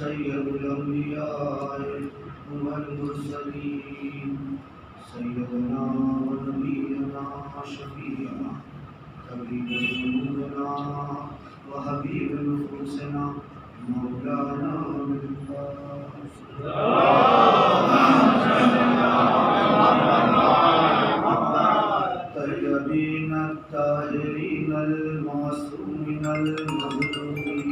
सय्यदुल अंबिया वल मुरसलीन सय्यदना व नबीना शफीना हबीबना व हबीब नुफूसना मौलाना तय्यबीन ताहिरीन अल मासूमीन अल मज़लूमीन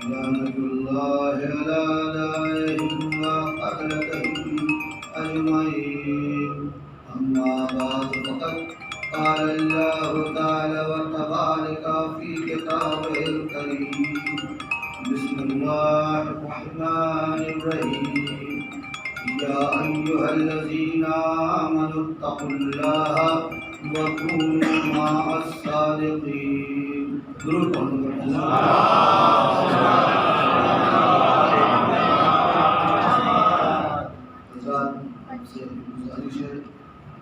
लानतुल्लाहि अला दाइहिम व क़तलतहिम अजमईन। अम्मा बाद फ़क़द क़ाल अल्लाहु तआला व तबारक फ़ी किताबिहिल करीम बिस्मिल्लाहिर रहमानिर रहीम या अय्युहल्लज़ीना आमनुत्तक़ुल्लाहा व कूनू मअस सादिक़ीन। दुरूद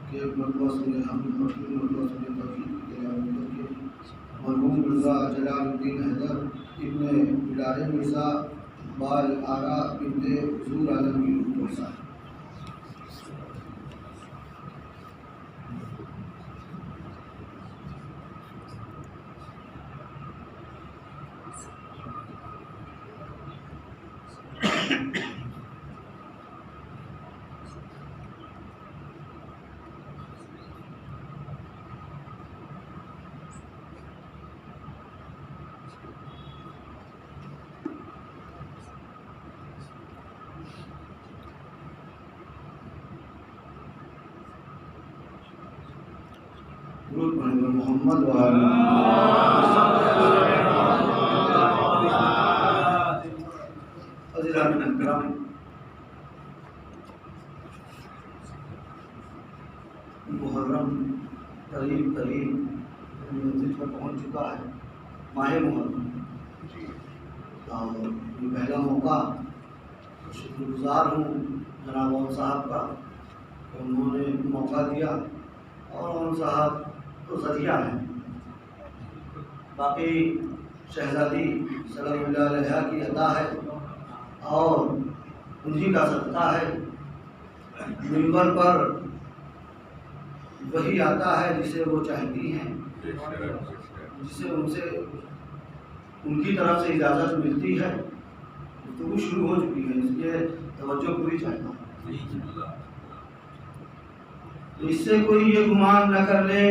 के मरतबा सुने हम मरतबा सुने तौफीक के मरहूम मिर्ज़ा जलालुद्दीन हैदर इब्ने बिलाल मिर्ज़ा बाल आरा बिन्ते हुज़ूर आलमीन मिर्ज़ा। मोहम्मद मुहर्रम करीब करीब मंजिल पर पहुँच चुका है। माह मुहर्रम और ये पहला मौका शुक्रगुजार हूँ जनाब ओम साहब का कि उन्होंने मौका दिया और ओम साहब तो ज़रिया है। बाकी शहज़ादी सलामुल्लाह अलैहा की अता है और उन्हीं का सदका है। मिंबर पर वही आता है जिसे वो चाहती हैं, जिसे उनसे उनकी तरफ से इजाज़त मिलती है। तो वो शुरू हो चुकी है, इसलिए तवज्जो पूरी चाहता हूँ। तो इससे कोई ये गुमान न कर ले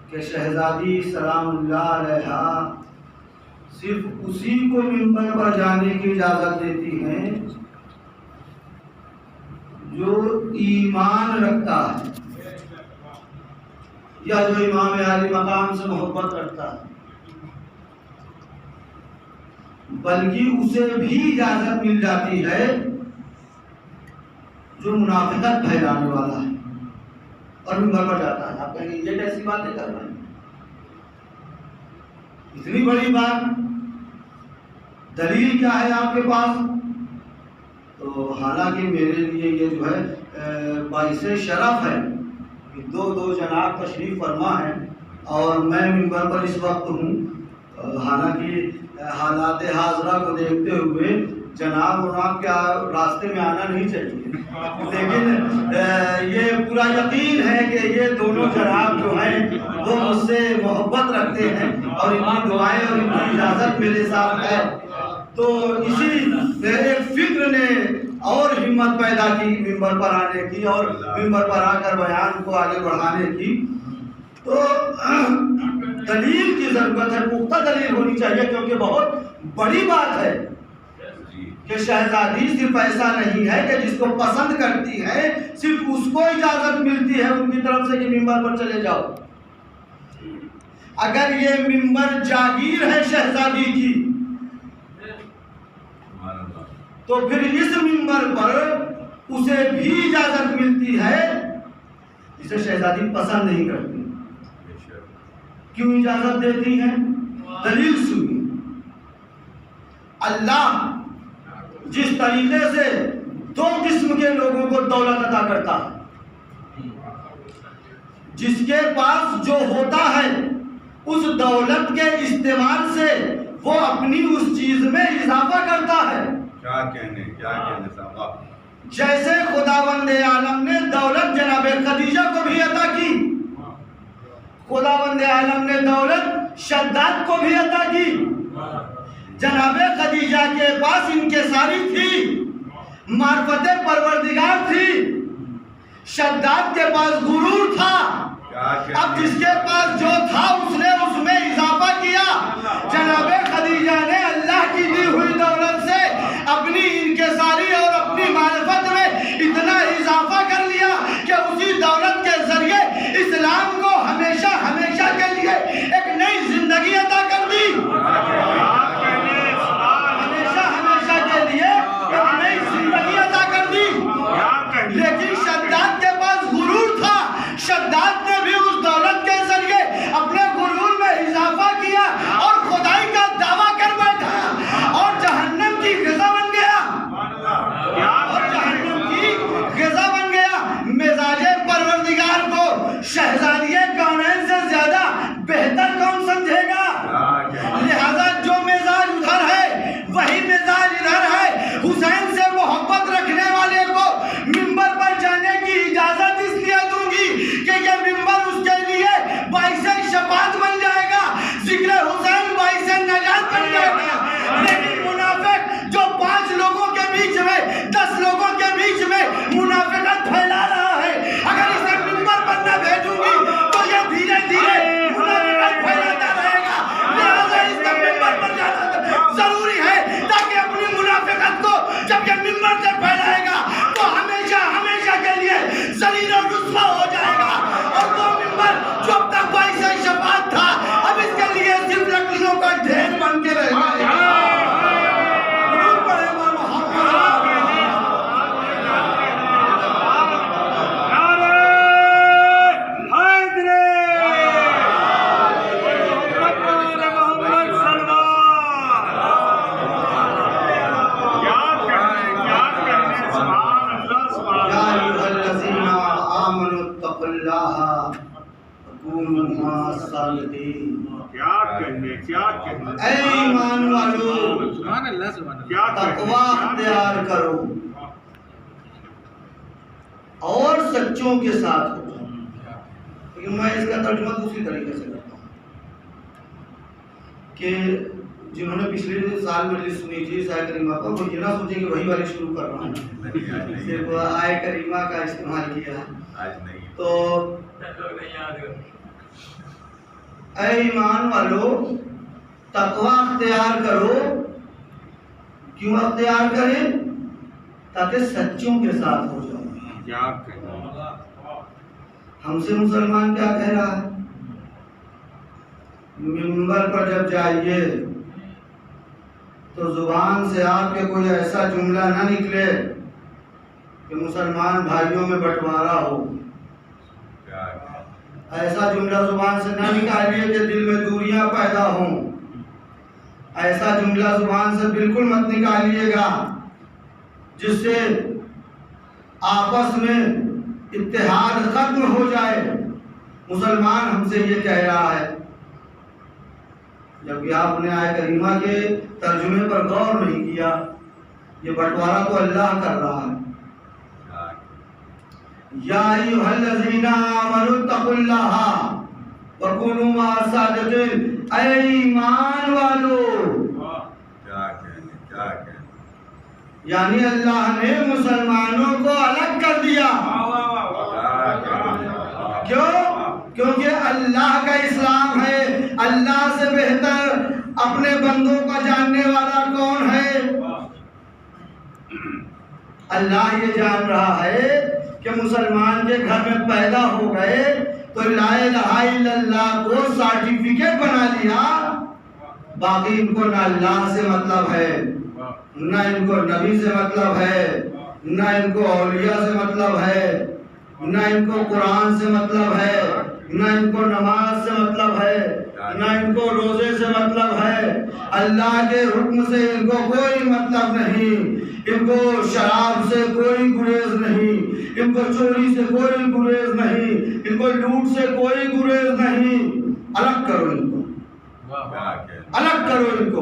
कि शहज़ादी सलामुल्लाह अलैहा सिर्फ उसी को मिंबर पर जाने की इजाज़त देती हैं जो ईमान रखता है या जो इमाम आली मकाम से मोहब्बत रखता है, बल्कि उसे भी इजाज़त मिल जाती है जो मुनाफिकत फैलाने वाला है और मिंबर पर जाता है। आप कहेंगे ये कैसी बातें कर रहे हैं, इतनी बड़ी बात, दलील क्या है आपके पास? तो हालांकि मेरे लिए ये जो है बाइसे शरफ है कि दो जनाब तशरीफ़ फरमा है और मैं मिंबर पर इस वक्त हूँ। हालांकि हालात हाजरा को देखते हुए जनाब और आपके रास्ते में आना नहीं चाहिए, लेकिन ये पूरा यकीन है कि ये दोनों जनाब जो हैं वो मुझसे मोहब्बत रखते हैं और इनकी दुआएं और इनकी इजाज़त मेरे साथ है। तो इसी मेरे फिक्र ने और हिम्मत पैदा की मिंबर पर आने की और मिंबर पर आकर बयान को आगे बढ़ाने की। तो दलील की ज़रूरत है, पुख्ता दलील होनी चाहिए, क्योंकि बहुत बड़ी बात है कि शहजादी सिर्फ ऐसा नहीं है कि जिसको पसंद करती है सिर्फ उसको इजाज़त मिलती है उनकी तरफ से कि मिंबर पर चले जाओ। अगर ये मिंबर जागीर है शहजादी की तो फिर इस मिंबर पर उसे भी इजाज़त मिलती है जिसे शहजादी पसंद नहीं करती। क्यों इजाज़त देती है? दलील सुनिए। अल्लाह जिस तरीके से दो किस्म के लोगों को दौलत अता करता है, जिसके पास जो होता है उस दौलत के इस्तेमाल से वो अपनी उस चीज में इजाफा करता है। क्या कहने साहब। जैसे खुदावंद आलम ने दौलत जनाब खदीजा को भी अता की, खुदावंद आलम ने दौलत शद्दाद को भी अता की। जनाब खदीजा के पास इनकिसारी थी, मार्फत परवरदिगार थी। शद्दाद के पास गुरूर था। अब जिसके पास जो था उसने उसमें इजाफा किया। जनाब खदीजा ने अल्लाह की दी हुई दौलत से अपनी इनकिसारी और अपनी मार्फत में इतना इजाफा कर लिया कि उसी दौलत के जरिए इस्लाम को हमेशा हमेशा के लिए एक नई जिंदगी अता कर दी। हमेशा हमेशा के लिए एक नई जिंदगी अता कर दी। लेकिन शद्दाद के पास गुरूर था। शद्दाद ने भी उस दौलत के जरिए अपने गुरूर में इजाफा किया और खुदाई का दावा कर बैठा और जहन्नम की ग़िज़ा बन गया। और जहन्नम की ग़िज़ा बन गया। मिजाजे परवरदिगार को शहजादिये कौनैन से ज्यादा बेहतर कौन समझेगा? लिहाजा जो मिजाज उधर है वही मिजाज इधर है। हुसैन से मोहब्बत रखने वाले को मिंबर पर जाने की इजाजत इसलिए दूंगी कि ये मिंबर उसके लिए बाइसे शफात बन जाएगा, जिक्र हुसैन बाइसे नजात बन जाएगा। लेकिन मुनाफिक जो 5 लोगों के बीच में 10 लोगों के बीच में मुनाफिकत फैला रहा है, अगर इसे मिंबर पर न भेजूंगी तो ये धीरे धीरे मुनाफिकत फैलाता रहेगा। लिहाजा इसका मिंबर पर जाना जरूरी है ताकि अपनी मुनाफिकत को जब ये मिंबर से फैलाएगा तो हमेशा हमेशा के लिए जलील और रुस्वा हो जाएगा। और वो मिंबर जो अब तक बाइसे शफात था अब इसके लिए सिर्फ लकड़ियों का ढेर बन के रह जाएगा। ईमान वालों तकवा अख्तियार करो और सच्चों के साथ हो जाओ। लेकिन मैं इसका तर्जुमा दूसरी तरीके से करता हूँ कि जिन्होंने पिछले साल मजलिस सुनी थी आय करीमा पर, वो ये ना सोचे कि वही वाली शुरू कर रहा हूँ। सिर्फ आय करीमा का इस्तेमाल किया आज नहीं तो ऐ ईमान वालों तकवा अख्तियार करो। क्यों अख्तियार करें? ताकि सच्चों के साथ हो जाओ। क्या हमसे मुसलमान क्या कह रहा है? मिंबर पर जब जाइए तो जुबान से आपके कोई ऐसा जुमला ना निकले कि मुसलमान भाइयों में बंटवारा हो। ऐसा जुमला जुबान से ना निकालिए कि दिल में दूरियां पैदा हों। ऐसा जुमला जुबान से बिल्कुल मत निकालिएगा जिससे आपस में इत्तेहाद खत्म हो जाए। मुसलमान हमसे ये कह रहा है, जबकि आपने आय करीमा के तर्जुमे पर गौर नहीं किया। ये बंटवारा तो अल्लाह कर रहा है। या अय्युहल्लज़ीना आमनुत्तकुल्लाह वकुनू मअस-सादिक़ीन। ऐ ईमान वालों, क्या कहने यानी अल्लाह ने मुसलमानों को अलग कर दिया। क्यों? क्योंकि अल्लाह का इस्लाम है। अल्लाह से बेहतर अपने बंदों का जानने वाला कौन है? अल्लाह ये जान रहा है कि मुसलमान के घर में पैदा हो गए तो ला इलाहा इल्लल्लाह को सर्टिफिकेट बना लिया। बाकी इनको ना अल्लाह से मतलब है, ना इनको नबी से मतलब है, ना इनको औलिया से मतलब है, ना इनको कुरान से मतलब है, ना इनको नमाज से मतलब है, ना इनको रोजे से मतलब है। अल्लाह के हुक्म से इनको कोई मतलब नहीं। इनको शराब से कोई गुरेज नहीं, इनको चोरी से कोई गुरेज नहीं, इनको लूट से कोई गुरेज नहीं। अलग करो इनको। क्या कहने, अलग करो इनको।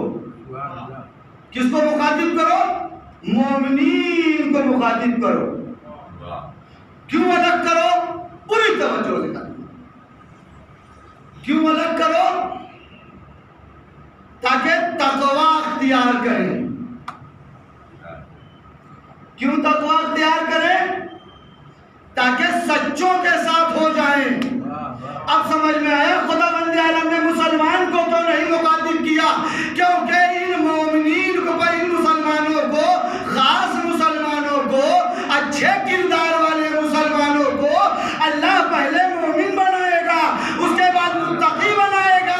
किसको मुखातिब करो? मोमिनीन को मुखातिब करो। वाह, क्यों अलग करो? पूरी तवज्जो से करना। क्यों अलग करो? ताकि तकवा अख्तियार करें। क्यों तकवा अख्तियार करें? ताकि सच्चों के साथ हो जाएं। अब समझ में आया खुदावंद आलम ने मुसलमान को तो नहीं मुखातिब किया, क्योंकि इन मोमिनीन को, इन मुसलमानों को, खास मुसलमानों को, अच्छे किरदार वाले मुसलमानों को अल्लाह पहले मोमिन बनाएगा, उसके बाद मुत्तकी बनाएगा,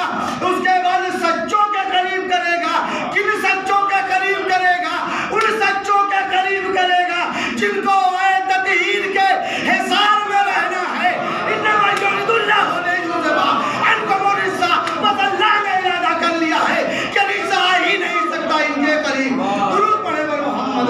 उसके बाद सच्चों के करीब करेगा। किन सच्चों के करीब करेगा? उन सच्चों के करीब करेगा जिनको ततहीर के हिसार में रहना है। इन्नमा युरिदुल्लाहु लियुज़हिबा अन्कुम अर्रिज्सा, बस अल्लाह ने इरादा कर लिया है कि रिज़्क़ आ ही नहीं सकता इनके करीब। दुरूद पढ़े पर मोहम्मद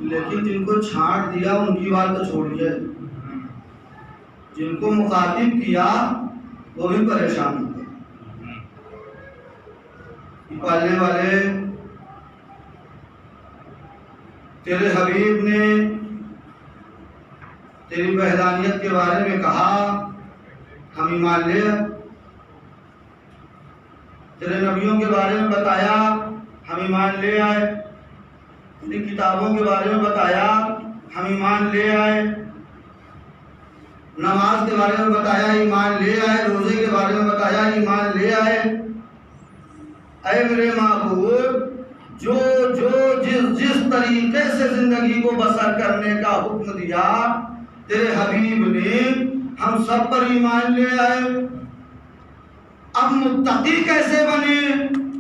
लेकिन जिनको छांट दिया उनकी बात तो छोड़िए, जिनको मुखातिब किया वो भी परेशान हो गए। पालने वाले तेरे हबीब ने तेरी वहदानियत के बारे में कहा, हम ईमान ले। तेरे नबियों के बारे में बताया, हम ईमान ले आए। तेरी किताबों के बारे में बताया, हम ईमान ले आए। नमाज के बारे में बताया, ईमान ले आए। रोजे के बारे में बताया, ईमान ले आए। ऐ मेरे महबूब, जो जो जिस तरीके से जिंदगी को बसर करने का हुक्म दिया तेरे हबीब ने, हम सब पर ईमान ले आए। अब मुत्तकी कैसे बने?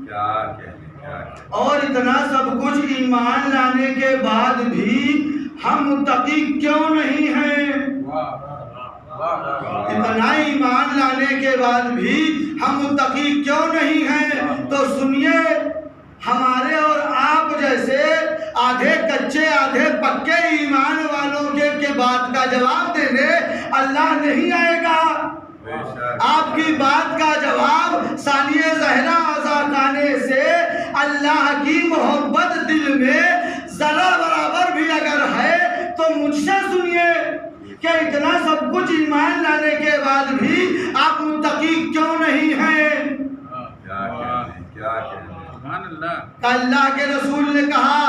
क्या कहने, क्या कहने। और इतना सब कुछ ईमान लाने के बाद भी हम मुत्तकी क्यों नहीं हैं? इतना ईमान लाने के बाद भी हम मुत्तकी क्यों नहीं हैं? तो सुनिए, हमारे और आप जैसे आधे कच्चे आधे पक्के ईमान वालों के बात का जवाब देने अल्लाह नहीं आएगा। आपकी बात का जवाब सानिए ज़हरा आज़ा खाने से अल्लाह की मोहब्बत दिल में जरा बराबर भी अगर है तो मुझसे सुनिए कि इतना सब कुछ ईमान लाने के बाद भी आप मुत्तकी क्यों नहीं हैं? क्या कहने, क्या कहने। अल्लाह के रसूल ने कहा,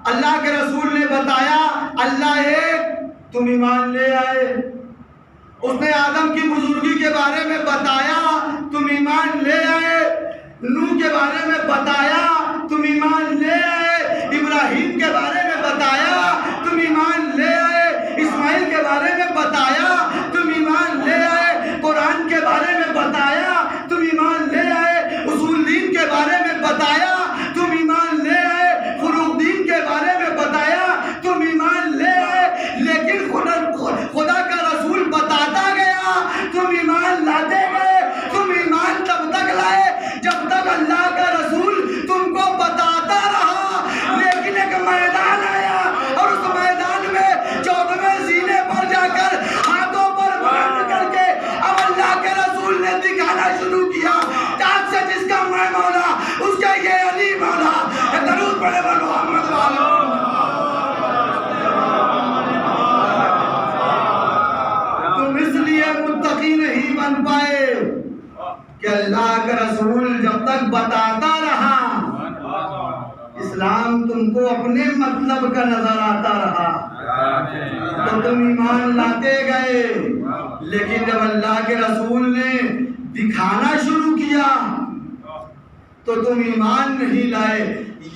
अल्लाह के रसूल ने बताया, अल्लाह एक, तुम ईमान ले आए। उसने आदम की बुजुर्गी के बारे में बताया, तुम ईमान ले आए। नूह के बारे में बताया, तुम ईमान ले आए। इब्राहिम के बारे में बताया, तुम ईमान ले आए। इस्माइल के बारे में बताया, तुम ईमान ले आए। कुरान के बारे में बताया, तुम ईमान ले आए। उसूल-दीन के बारे में बताया, तुम ईमान ले आए। फुरूक़-दीन के बारे में बताया, तुम ईमान ले आए। लेकिन खुदा का रसूल बताता गया, तुम ईमान लाते गए। तुम ईमान तब तक लाए जब तक अल्लाह का रसूल तुमको बताता रहा। लेकिन एक मैदान आया और उस मैदान में 14वें सीने पर जाकर हाथों पर बुलंद करके अब अल्लाह के रसूल ने दिखाना शुरू किया, आज से जिसका मैं मौला उसका ये अली मौला। दरूद पढ़े पर मोहम्मद वाला। तुम इसलिए मुत्तकी नहीं बन पाए कि अल्लाह का रसूल जब तक बताता रहा, इस्लाम तुमको अपने मतलब का नजर आता रहा तो तुम ईमान लाते गए। लेकिन जब अल्लाह के रसूल ने दिखाना शुरू किया तो तुम ईमान नहीं लाए।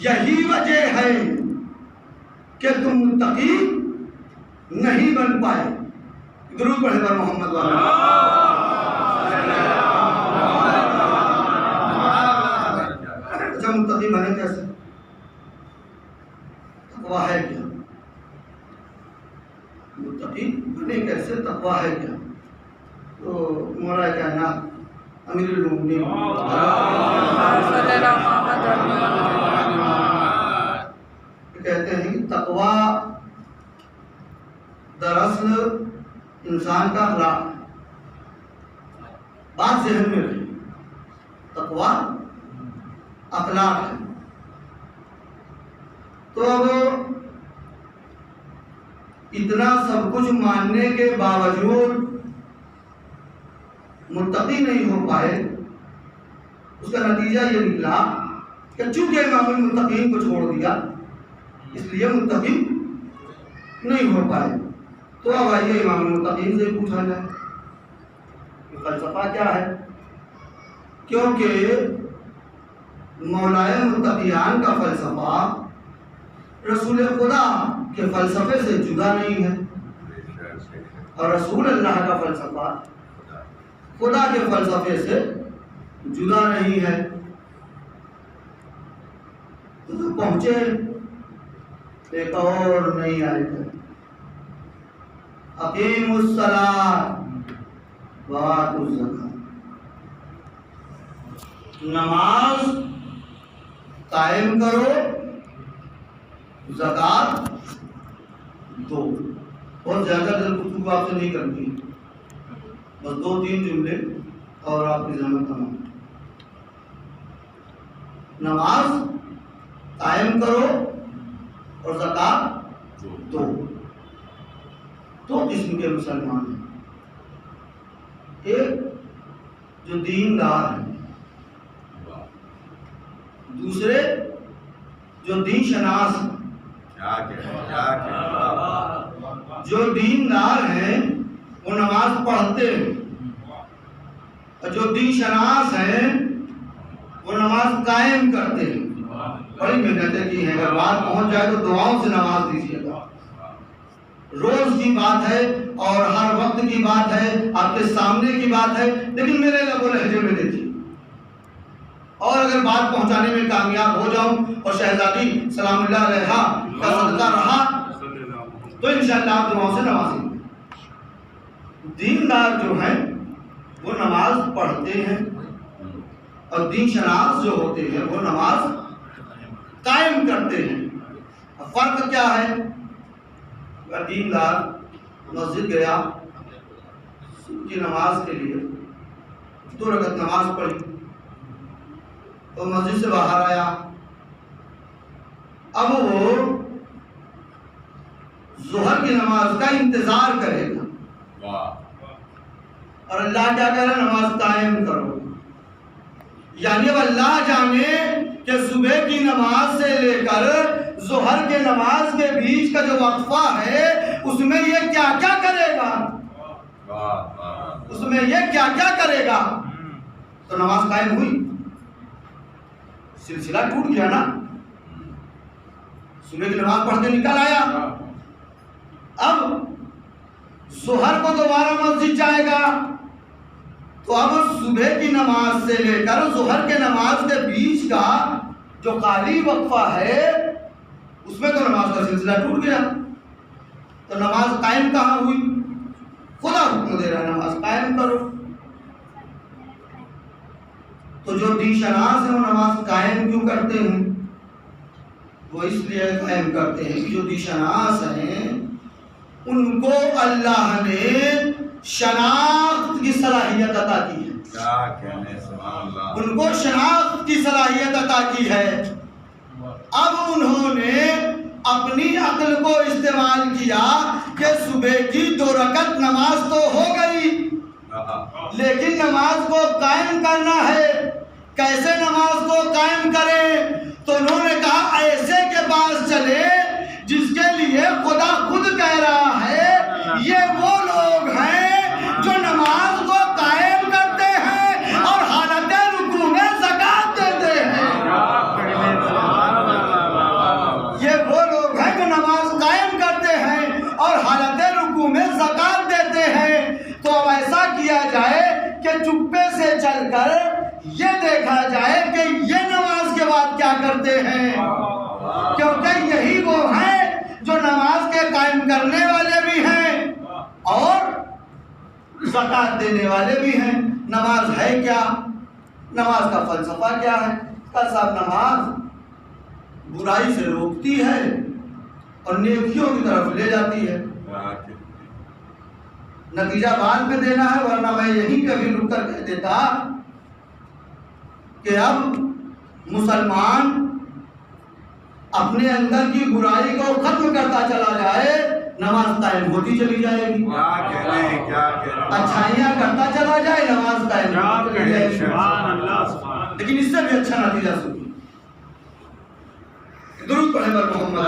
यही वजह है कि तुम मुत्तकी नहीं बन पाए। दुरूद पढ़े पर मोहम्मद वाला। अच्छा, मुत्तकी बने कैसे? तक़वा है क्या? मुत्तकी बने कैसे? तक़वा है क्या? तो मौला कायनात अमीरुल मोमिनीन कहते हैं कि तकवा दरअसल इंसान का अखलाक है। बात ज़हन में रहे, तकवा अखलाक है। तो अब इतना सब कुछ मानने के बावजूद मुत्तकी नहीं हो पाए, उसका नतीजा ये निकला कि चूंकि इमामुल मुत्तकीन को छोड़ दिया इसलिए मुत्तकी नहीं हो पाए। तो अब आइए इमामुल मुत्तकीन से पूछा जाए कि फलसफा क्या है, क्योंकि मौलाए मुत्तकियान का फलसफा रसूल खुदा के फलसफे से जुदा नहीं है और रसूल अल्लाह का फलसफा खुदा के फलसफे से जुदा नहीं है। तो पहुंचे एक और नई आयत है, अकीमुस्सलात व आतुज़ ज़कात, नमाज कायम करो, ज़कात दो। और ज़्यादा गुफ्तगू आपसे नहीं करती, बस 2-3 जुमले और आपकी ज़हमत तमाम। नमाज कायम करो और ज़कात दो। दो किस्म के मुसलमान हैं, एक जो दीनदार हैं, दूसरे जो दीन शनास हैं। जो दीनदार हैं वो नमाज पढ़ते हैं और जो दीन शनास हैं वो नमाज कायम करते हैं। बड़ी मेहनतें की हैं, अगर बात पहुंच जाए तो दुआओं से नमाज दीजिएगा। रोज की बात है और हर वक्त की बात है, आपके सामने की बात है, लेकिन मेरे लबो लहजे में देखिए। और अगर बात पहुंचाने में कामयाब हो जाऊं और शहजादी सलामुल्लाह अलैहा का सदका रहा तो इंशाअल्लाह आप दुआओं से नवाजेंगे। दीनदार जो हैं वो नमाज पढ़ते हैं और दीन शनास जो होते हैं वो नमाज कायम करते हैं। फर्क क्या है? दीनदार मस्जिद गया, सुबह की नमाज के लिए 2 रकात नमाज पढ़ी तो मस्जिद से बाहर आया, अब वो ज़ोहर की नमाज का इंतजार करेगा और अल्लाह क्या कह रहा है? नमाज कायम करो। यानी अब अल्लाह जाने कि सुबह की नमाज से लेकर ज़ोहर के नमाज के बीच का जो वक्फा है उसमें ये क्या क्या करेगा, उसमें ये क्या क्या करेगा। तो नमाज कायम हुई, सिलसिला टूट गया ना। सुबह की नमाज पढ़ के निकल आया, अब ज़ोहर को दोबारा मस्जिद जाएगा तो अब सुबह की नमाज से लेकर ज़ोहर के नमाज के बीच का जो खाली वक्फा है उसमें तो नमाज का सिलसिला टूट गया। तो नमाज कायम कहाँ हुई? खुदा हुक्म दे रहा है नमाज कायम करो। तो जो दीशनास है वो नमाज कायम क्यों करते हैं? वो इसलिए कायम करते हैं कि जो दीशनास हैं उनको अल्लाह ने शनाख्त की सलाहियत अता की है। क्या कहने, सुभान अल्लाह। उनको शनाख्त की सलाहियत अता की है। अब उन्होंने अपनी अक्ल को इस्तेमाल किया कि सुबह की 2 रकात नमाज तो हो गई, लेकिन नमाज को कायम करना है। कैसे नमाज को कायम करें? तो उन्होंने कहा ऐसे के पास चले जिसके लिए खुदा खुद कह रहा है ये वो लोग हैं जो नमाज को कायम करते हैं और हालत रुकू में ज़कात देते हैं। ये वो लोग हैं जो नमाज कायम करते हैं और हालत रुकू में ज़कात देते हैं। तो अब ऐसा किया जाए कि चुप्पे से चलकर ये देखा जाए कि ये नमाज के बाद क्या करते हैं, क्योंकि यही वो हैं जो नमाज के कायम करने वाले भी हैं और ज़कात देने वाले भी हैं। नमाज है क्या, नमाज का फ़लसफ़ा क्या है? कल साहब नमाज बुराई से रोकती है और नेकियों की तरफ ले जाती है। नतीजा बाद में देना है, वरना मैं यही कभी रुक कर कह देता कि अब मुसलमान अपने अंदर की बुराई को खत्म करता चला जाए, नमाज कायम होती चली जाएगी। अच्छाइयाँ करता चला जाए, नमाज कायम होती चली जाएगी। लेकिन इससे भी अच्छा नतीजा सुनिए, दुरूद पढ़े पर मोहम्मद।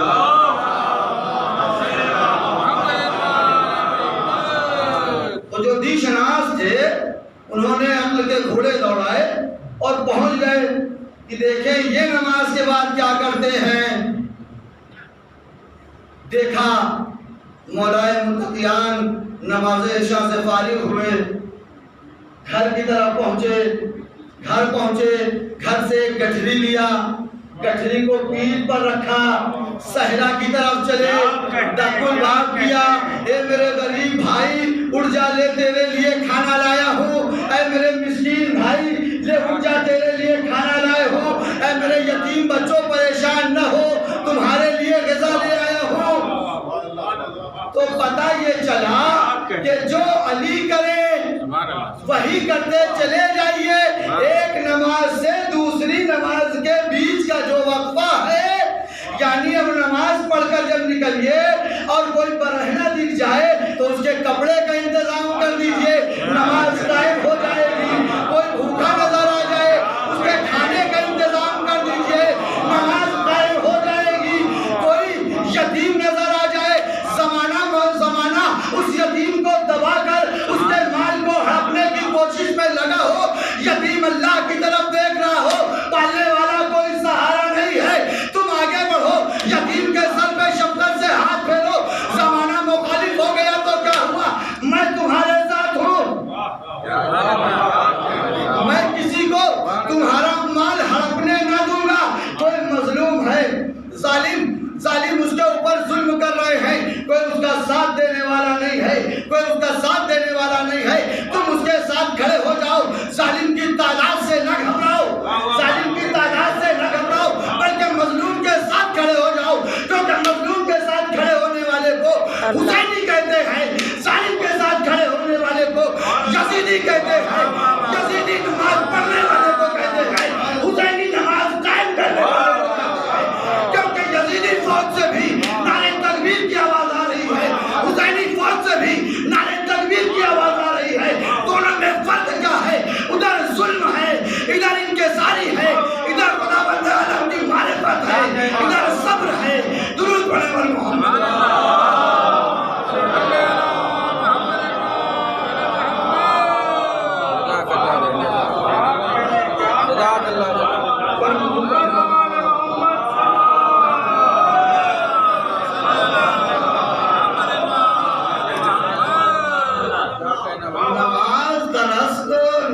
तो जो दीशनास थे उन्होंने अक्ल के घोड़े दौड़ाए और पहुंच गए कि देखें ये नमाज के बाद क्या करते हैं। देखा मौलाए मुत्तकियान नमाज इशा से फारिग हुए, घर की तरफ पहुंचे, घर से एक गठरी लिया, गठरी को पीठ पर रखा, सहरा की तरफ चले, डकुल भाग किया, ए मेरे गरीब भाई उठ जा, ले तेरे लिए खाना लाया हूँ। ए मेरे मिस्कीन भाई ले उठ जा, तेरे लिए खाना लाया हूँ। ए मेरे यतीम बच्चों परेशान न हो, तुम्हारे लिए ग़िज़ा ले आया हूँ। तो पता ये चला कि जो अली करे वही करते चले जाइए। एक नमाज से दूसरी नमाज के बीच का जो वक्फा है, यानी अब नमाज पढ़कर जब निकलिए और कोई बरहना दिख जाए तो उसके कपड़े का इंतजाम कर दीजिए, नमाज कायम हो जाएगी। कोई भूखा नजर आ जाए उसके खाने का इंतजाम कर दीजिए, नमाज कायम हो जाएगी। कोई यतीम नजर आ जाए, जमाना उस यतीम को दबाकर उसके माल को हड़पने की कोशिश में लगा हो, यतीम अल्लाह की तरफ देख रहा हो, पालने वाला कोई सहारा नहीं है, तुम आगे बढ़ो, यतीम के सर पे शफकत से हाथ फेरो। जमाना मुखालिफ हो गया तो क्या हुआ, मैं तुम्हारे साथ हूँ, मैं किसी को तुम्हारा माल हड़पने ना दूंगा। कोई मजलूम है, जालिम उसके ऊपर जुल्म कर रहे हैं, कोई उसका साथ देने वाला नहीं है, तुम उसके साथ खड़े हो जाओ। जालिम की तादाद से न घबराओ, बल्कि मजलूम के साथ खड़े हो जाओ, क्योंकि मजलूम के साथ खड़े होने वाले को हुसैनी कहते हैं, जालिम के साथ खड़े होने वाले को यजीदी कहते हैं, यजीदी नमाज पढ़ने वाले को कहते हैं, हुसैनी नमाज कायम करने वाले को कहते हैं। क्योंकि यजीदी फौज से भी नारे तकबीर की आवाज आ रही है, हुसैनी फौज से भी नारे तकबीर की आवाज आ रही है। दोनों में फर्क क्या है? उधर जुल्म है, इधर इंकिसारी है, इधर खुदावंद आलम की मारिफत है, इधर सब्र है। दुरूद पढ़े पर मोहम्मद।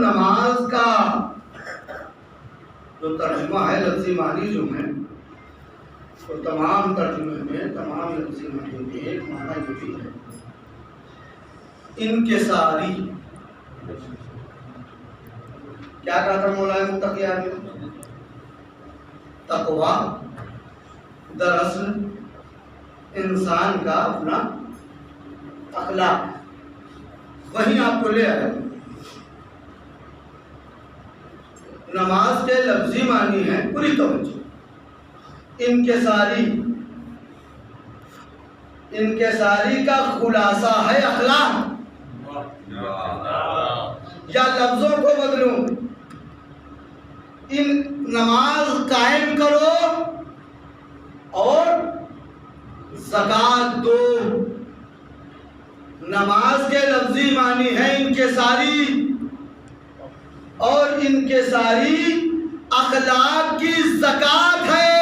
नमाज का जो तर्जुमा है, लफ्ज़ी मानी जो है, तो तमाम तर्जुमे में, तमाम लफ्ज़ी मानी में एक माना जो भी है, इनकिसारी। क्या कहा था मौलाए मुत्तकिया ने? तकवा दरअसल इंसान का अपना अखलाक, वही आपको ले आए। नमाज के लफ्जी मानी है, पूरी तवज्जो, इनकिसारी का खुलासा है अखलाक। या लफ्जों को बदलूं, इन नमाज कायम करो और ज़कात दो। नमाज के लफ्जी मानी है इनकिसारी, और इनकिसारी अखलाक की ज़कात है।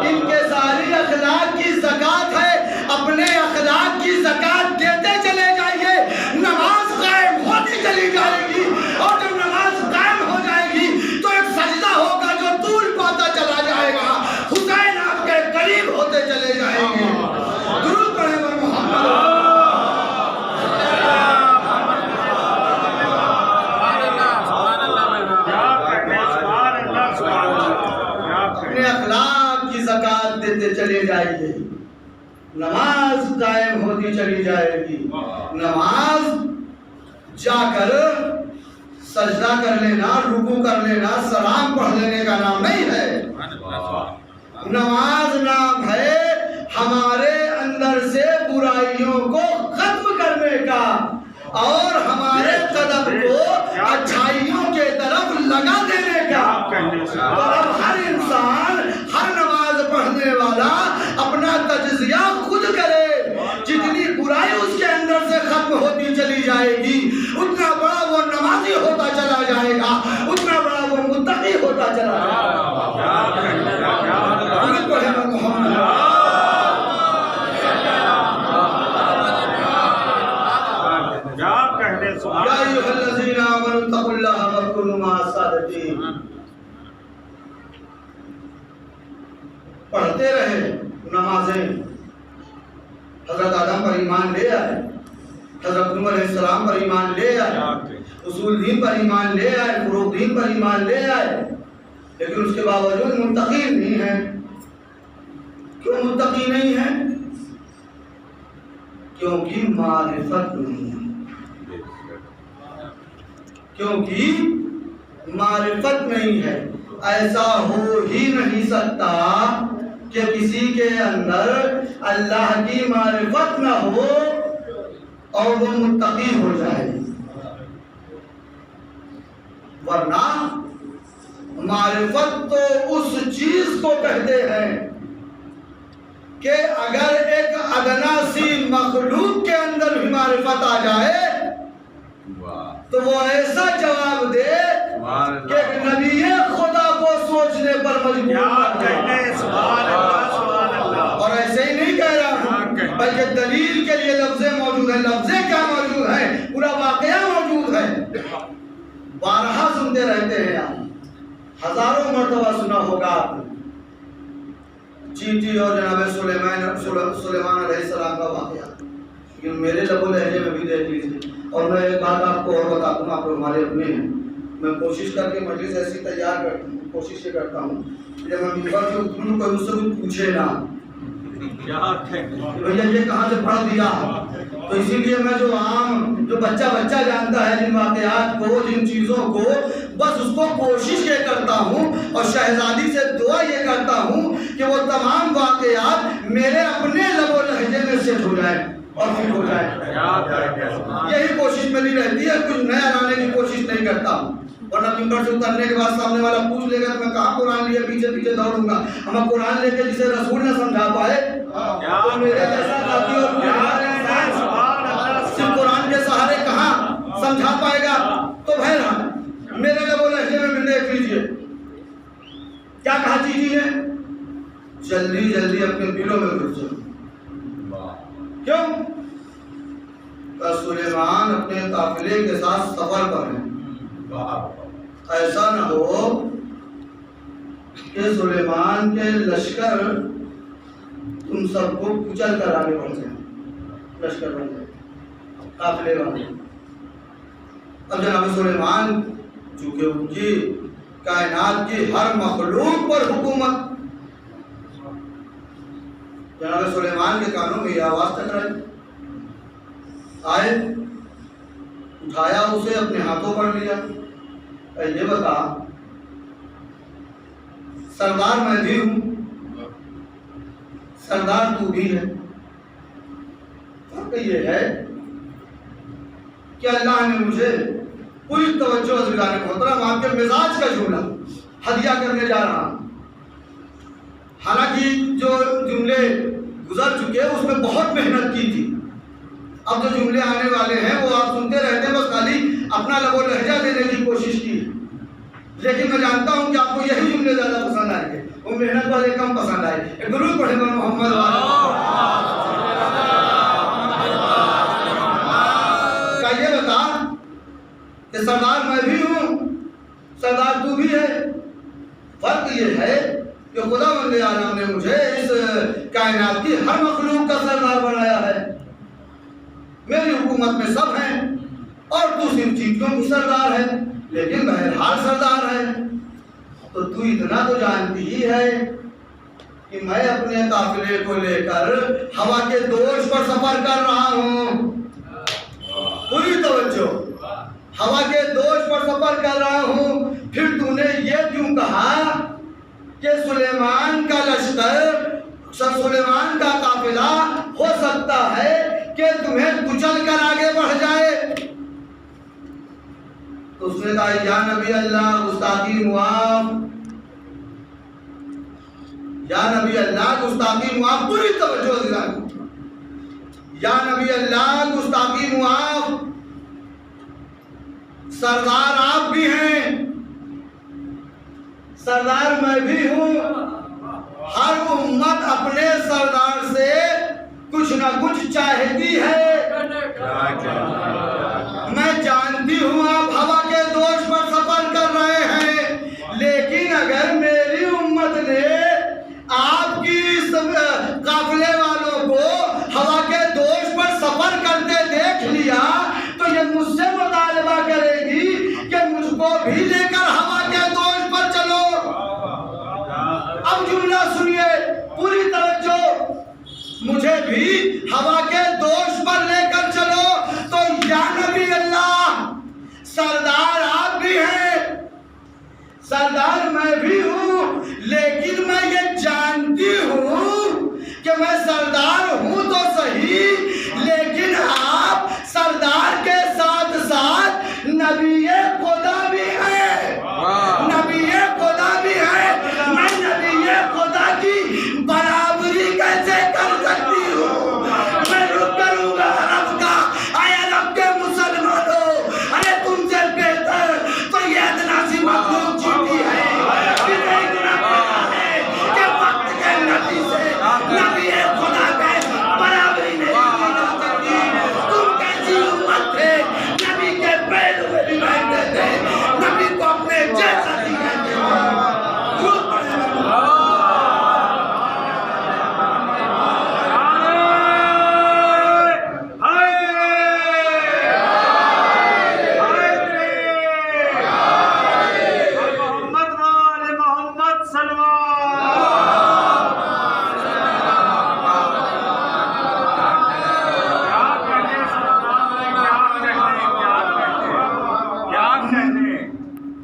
इनकिसारी अखलाक की ज़कात है। अपने अखलाक की ज़कात देते चले जाइए, नमाज कायम होती चली जाएगी। और जब नमाज कायम हो जाएगी तो एक सजदा होगा जो तूल पाता चला जाएगा, हुसैन आपके करीब होते चले जाएंगे। दुरूद पढ़े पर मोहम्मद। देते चले जाइए, नमाज कायम होती चली जाएगी। नमाज जाकर सजदा कर लेना, रुकू कर लेना, सलाम पढ़ लेने का नाम नहीं है। नमाज नाम है हमारे अंदर से बुराइयों को खत्म करने का और हमारे कदम को अच्छाइयों के तरफ लगा देने का। और अब हर इंसान, हर नमाज पढ़ने वाला अपना तजजिया खुद करे। जितनी बुराई उसके अंदर से खत्म होती चली जाएगी, उतना बड़ा वो नमाजी होता चला जाएगा, उतना बड़ा वो मुत्तकी होता चला जाएगा। पढ़ते रहे नमाजें। हजरत आदम पर ईमान ले आए, हजरत नूह अलैहिस्सलाम पर ईमान ले आए, उसूल दीन पर ईमान ले आए, फुरूक दीन पर ईमान ले आए, लेकिन उसके बावजूद मुत्तकी नहीं है। क्यों मुत्तकी नहीं है? क्योंकि मारिफत नहीं है। क्योंकि मारिफत नहीं है। ऐसा हो ही नहीं सकता कि किसी के अंदर अल्लाह की मारिफत न हो और वो मुत्तकी हो जाए, वरना मारिफत तो उस चीज को कहते हैं कि अगर एक अदना सी मखलूक के अंदर भी मारिफत आ जाए तो वो ऐसा जवाब दे कि नबी खुदा को सोचने पर मजबूर। और ऐसे ही नहीं कह रहा हूं, बल्कि दलील के लिए लफ्ज़े मौजूद है। लफ्ज़े क्या मौजूद है? पूरा वाकया मौजूद है। बारहा सुनते रहते हैं आप, हजारों मर्तबा सुना होगा आपने चींटी और जनाब सुलेमान अलैहिस्सलाम का वाकया, लेकिन मेरे लबो लहजे में भी देख लीजिए। और मैं एक बात आपको और बता दूँ, आप हमारे अपने हैं, मैं कोशिश करके मजलिस ऐसी तैयार करता हूँ, कोशिश ये करता हूँ जब मैं मिंबर से उठूँ कोई मुझसे कुछ पूछे ना, भैया ये कहाँ से पढ़ दिया। तो इसीलिए मैं जो बच्चा जानता है जिन वाकयात को, जिन चीज़ों को, बस उसको कोशिश ये करता हूँ और शहजादी से दुआ ये करता हूँ कि वो तमाम वाकयात मेरे अपने लबो लहजे में सेट हो जाए और फिर हो जाए। यही कोशिश मेरी रहती है, कुछ नया लाने की कोशिश नहीं करता हूँ। वरना मिंबर से उतरने के बाद सामने वाला पूछ लेगा तो मैं कहाँ कुरान लिए पीछे दौड़ूंगा। हम कुरान लेके जिसे रसूल ने समझा पाए तो मेरे जैसा साथी और सिर्फ कुरान के सहारे कहाँ समझा पाएगा। तो बहरहाल मेरे लिए बोले में देख लीजिए क्या कहा चीटी ने, जल्दी अपने दिलों में घुस जाओ। क्यों? सुलेमान अपने काफिले के साथ सफर पर हैं। ऐसा न हो कि सुलेमान के लश्कर तुम सबको कुचल कर आगे बढ़ जाए, लश्कर बन जाए काफिले वाले। अब जनाब सुलेमान चूंकि उनकी कायनात की हर मखलूक पर हुकूमत, जनाब सुलेमान के कानों में यह आवाज टकराई, आए उठाया, उसे अपने हाथों पर लिया। ये बता, सरदार मैं भी हूं, सरदार तू भी है। फर्क ये है कि अल्लाह ने मुझे पूरी तवज्जो दिलाने मोहतरम आपके मिजाज का जुमला हदिया करने जा रहा हूं। हालांकि जो जुमले गुजर चुके हैं उसमें बहुत मेहनत की थी, अब जो जुमले आने वाले हैं वो आप सुनते रहते हैं, बस खाली अपना लबो लहजा देने की कोशिश की। लेकिन मैं जानता हूं कि आपको यही जुमले ज्यादा पसंद आएंगे, वो मेहनत वाले कम पसंद आए। एक दुरूद पढ़े मोहम्मद का ये बता कि सरदार मैं भी हूं, सरदार तू भी है। फर्क ये है कि खुदावंद आलम ने मुझे इस कायनात की हर मखलूक का सरदार बनाया है। मेरी हुकूमत में सब हैं और तू सिर्फ चीटियों की सरदार है, लेकिन बहरहाल सरदार है। तो तू इतना तो जानती ही है कि मैं अपने काफिले को लेकर हवा के दोष पर सफर कर रहा हूँ। पूरी तवज्जो, हवा के दोष पर सफर कर रहा हूँ। फिर तूने ये क्यों कहा कि सुलेमान का लश्कर, सुलेमान का काफिला हो सकता है कि तुम्हें कुचल कर आगे बढ़ जाए? तो उसने कहा या नबी अल्लाह गुस्ताखी मुआफ, या नबी अल्लाह गुस्ताखी मुआफ। पूरी तवज्जो दिलाओ, या नबी अल्लाह गुस्ताखी मुआफ। सरदार आप भी हैं, सरदार मैं भी हूं। हर उम्मत अपने सरदार से कुछ न कुछ चाहती है। मैं जानती हूं आप हवा के दोष पर सफर कर रहे हैं, लेकिन अगर मेरी उम्मत ने आपकी काफिले वालों को हवा के दोष पर सफर करते देख लिया तो ये मुझसे मुतालबा करेगी कि मुझको भी लेकर हवा के दोष पर चलो। अब जुमला सुनिए, पूरी तवज्जो, मुझे भी हवा के दोष पर लेकर चलो। तो या नबी अल्लाह, सरदार आप भी हैं, सरदार मैं भी हूं, लेकिन मैं ये जानती हूं कि मैं सरदार हूं तो सही, लेकिन आप सरदार के साथ साथ नबीए खुदा भी है, नबीए खुदा भी है। मैं नबीए खुदा की बराबरी कैसे कर सकती हूँ? मैं रुक करूंगा रब का, आया रब के मुसलमानों, अरे तुमसे बेहतर तो ये अदनासी मखलूक जीती है कि नहीं? गुनाह पता है कि वक्त के नबी से नबीए खुदा के बराबरी नहीं की जा सकती। तुम कैसी उम्मत थे, नबी के पैर में भी बैठते थे, नबी को अपने जैसा नहीं कहते थे।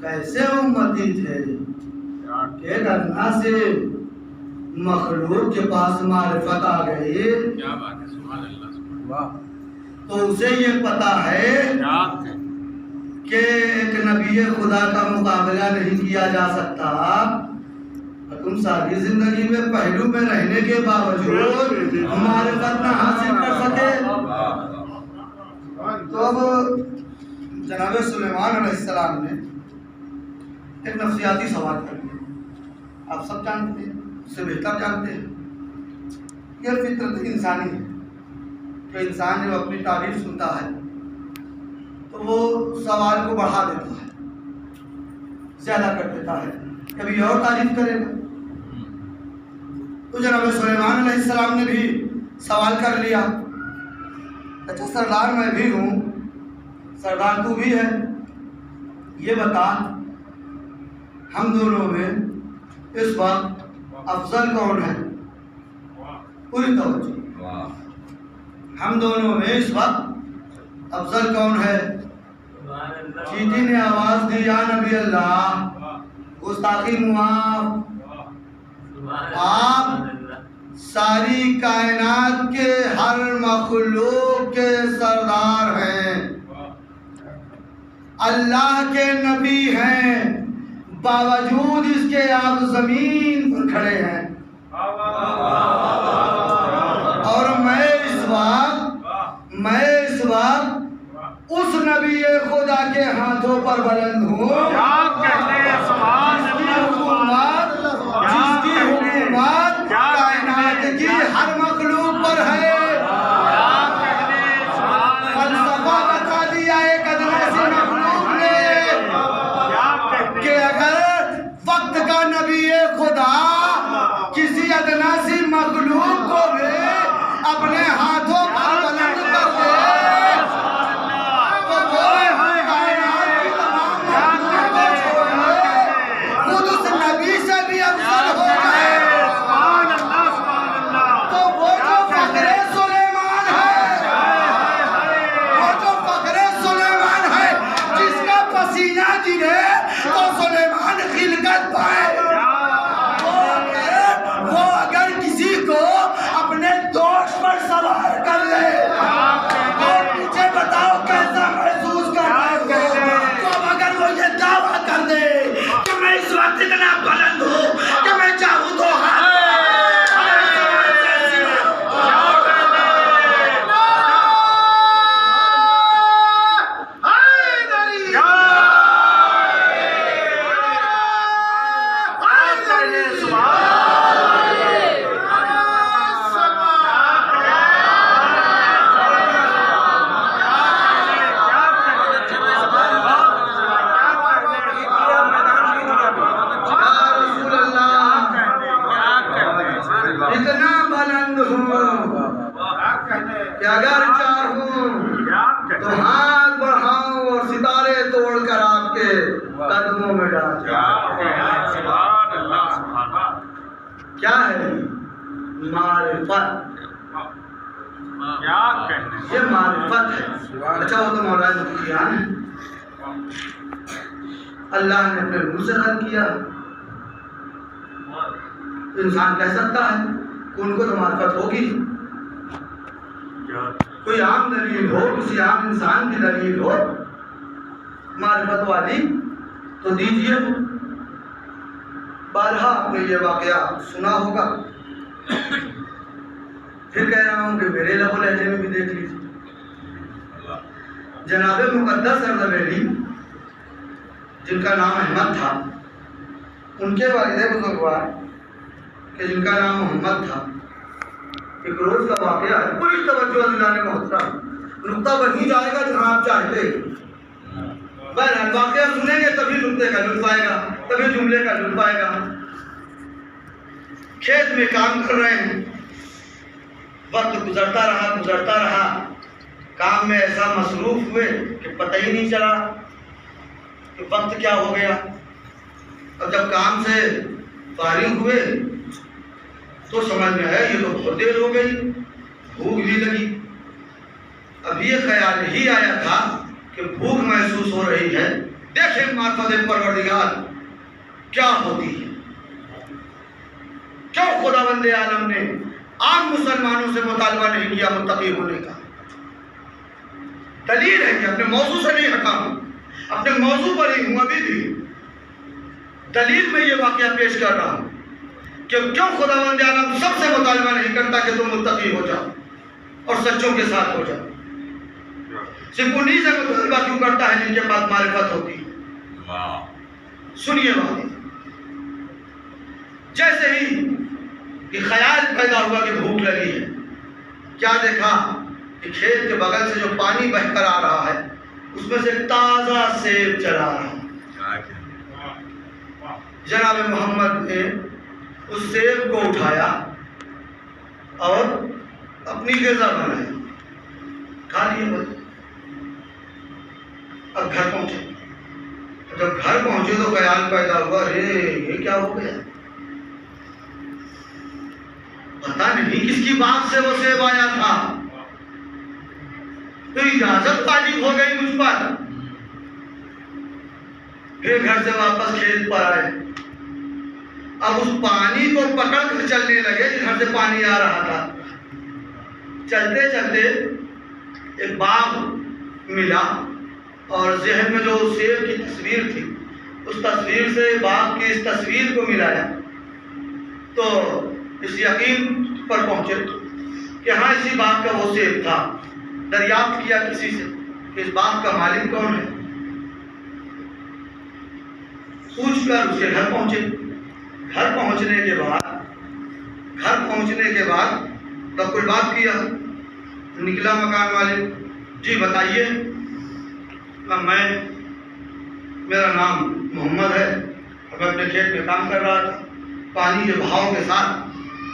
कैसे उम्मती थे कि अदना से मखलूक के पास मारिफत आ गई। क्या बात है, सुभान अल्लाह, सुभान अल्लाह। तो उसे ये पता है कि एक नबी खुदा का मुकाबला नहीं किया जा सकता। तुम सारी जिंदगी में पहलू में रहने के बावजूद मारिफत न हासिल कर सके। तो अब जनाब सुलेमान अलैहिस्सलाम ने एक नफ्सियाती सवाल कर दिया। आप सब जानते हैं, उससे बेहतर जानते हैं, यह फितरत इंसानी है कि इंसान जब अपनी तारीफ सुनता है तो वो सवाल को बढ़ा देता है, ज़्यादा कर देता है, कभी और तारीफ करेगा। तो जनाब सुलेमान अलैहिस्सलाम ने भी सवाल कर लिया, अच्छा सरदार मैं भी हूँ, सरदार तू भी है, ये बता हम दोनों में इस वक्त अफजल कौन है? पूरी तवज्जो, हम दोनों में इस वक्त अफजल कौन है? चींटी ने आवाज दी या नबी अल्लाह गुस्ताखी मुआफ, आप सारी कायनात के हर मखलूक के सरदार हैं, अल्लाह के नबी हैं, बावजूद इसके आप जमीन पर खड़े हैं। और मैं इस वक्त उस नबी खुदा के हाथों पर बुलंद हूँ जिसकी हुकूमत कायनात की हर मखलूक पर है। फलसफा बता दिया एक अदनासी मखलूक ने कि अगर वक्त का नबी खुदा किसी अदनासी मखलूक को भी अपने हाथों पर बुलंद कर दे तो वो कायनात की तमाम मखलूक को छोड़ना मिजाज। क्या है? मारिफत। क्या कहने, ये मारिफत है। अच्छा वो तो मौलाना मुफ्तियान है, अल्लाह ने अपने रूह से हल किया। तो इंसान कह सकता है कि उनको तो मारिफत होगी। कोई आम दलील हो, किसी आम इंसान की दलील हो मारिफत वाली तो दीजिए। बारहा आपने ये वाकया सुना होगा, फिर कह रहा हूँ कि मेरे लबो लहजे में भी देख लीजिए। जनाब मुकद्दस अर्ज़वेली जिनका नाम अहमद था, उनके वालिद बुजुर्गवार कि जिनका नाम मोहम्मद था, एक रोज का वाकया है। पूरी तवज्जो दिलाने का होता नुक्ता वहीं जाएगा जहाँ आप चाहते हैं। बहरहाल वाकया सुनेंगे तभी नुक्ते का लुत्फ आएगा, तभी जुमले का लुत्फ आएगा। खेत में काम कर रहे हैं, वक्त गुजरता रहा, काम में ऐसा मसरूफ हुए कि पता ही नहीं चला कि वक्त क्या हो गया। अब जब काम से फारिग हुए तो समझ में आया ये तो बहुत देर हो गई, भूख भी लगी। अब ये ख्याल ही आया था कि भूख महसूस हो रही है, देखें मार्फत परवरदिगार क्या होती है। क्यों खुदावंद आलम ने आम मुसलमानों से मुतालबा नहीं किया मुत्तकी होने का? दलील है कि अपने मौजू से नहीं हटा हूं, अपने मौजू पर ही हूं। अभी भी दलील में ये वाकया पेश कर रहा हूं कि क्यों खुदावंद आलम सबसे मुतालबा नहीं करता कि तुम मुत्तकी हो जाओ और सच्चों के साथ हो जाओ। सिर्फ उन्हीं से मुतालबा क्यों करता है जिनके पास मारिफत होती है। सुनिए बात, जैसे ही कि ख्याल पैदा हुआ कि भूख लगी है, क्या देखा कि खेत के बगल से जो पानी बहकर आ रहा है उसमें से ताजा सेब चला रहा है। जनाब मोहम्मद ने उस सेब को उठाया और अपनी ग़िज़ा बनाई, खा लिया। अब घर पहुंचे, जब घर पहुंचे तो ख्याल पैदा हुआ, अरे ये क्या हो गया? पता नहीं किसकी बात से वो सेब आया था, तो इजाजत वाजिब हो गई मुझ पर। फिर घर से वापस खेत पर आए, अब उस पानी को पकड़ कर चलने लगे जिधर से पानी आ रहा था। चलते चलते एक बाग मिला और ज़हन में जो सेब की तस्वीर थी, उस तस्वीर से बाग की इस तस्वीर को मिलाया तो इस यकीन पर पहुंचे कि हाँ इसी बाग का वो सेब था। दरियाफ्त किया किसी से कि इस बाग का मालिक कौन है, पूछकर उसके घर पहुंचे। घर पहुंचने के बाद तब कोई बात किया, निकला मकान वाले, जी बताइए। मेरा नाम मोहम्मद है, मैं अपने खेत में काम कर रहा था, पानी के बहाव के साथ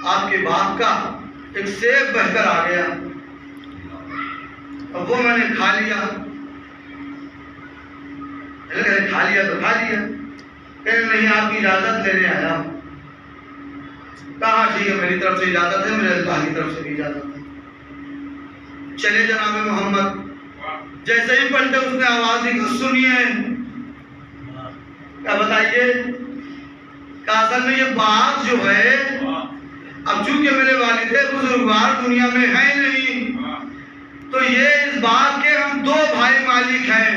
आपके बाग का एक सेब बहकर आ गया, अब वो मैंने खा लिया। खा लिया तो खा लिया, नहीं आपकी इजाज़त लेने आया हूँ। कहा ठीक है, मेरी तरफ से इजाज़त है, मेरे अल्लाह की तरफ से भी इजाज़त है। चले जनाब मोहम्मद, जैसे ही पलटे उसने आवाज़ दी, सुनिए। क्या बताइए? असल में ये बात जो है, अब चूंकि मेरे वालिद बुजुर्गवार दुनिया में है नहीं, तो ये इस बात के हम दो भाई मालिक हैं।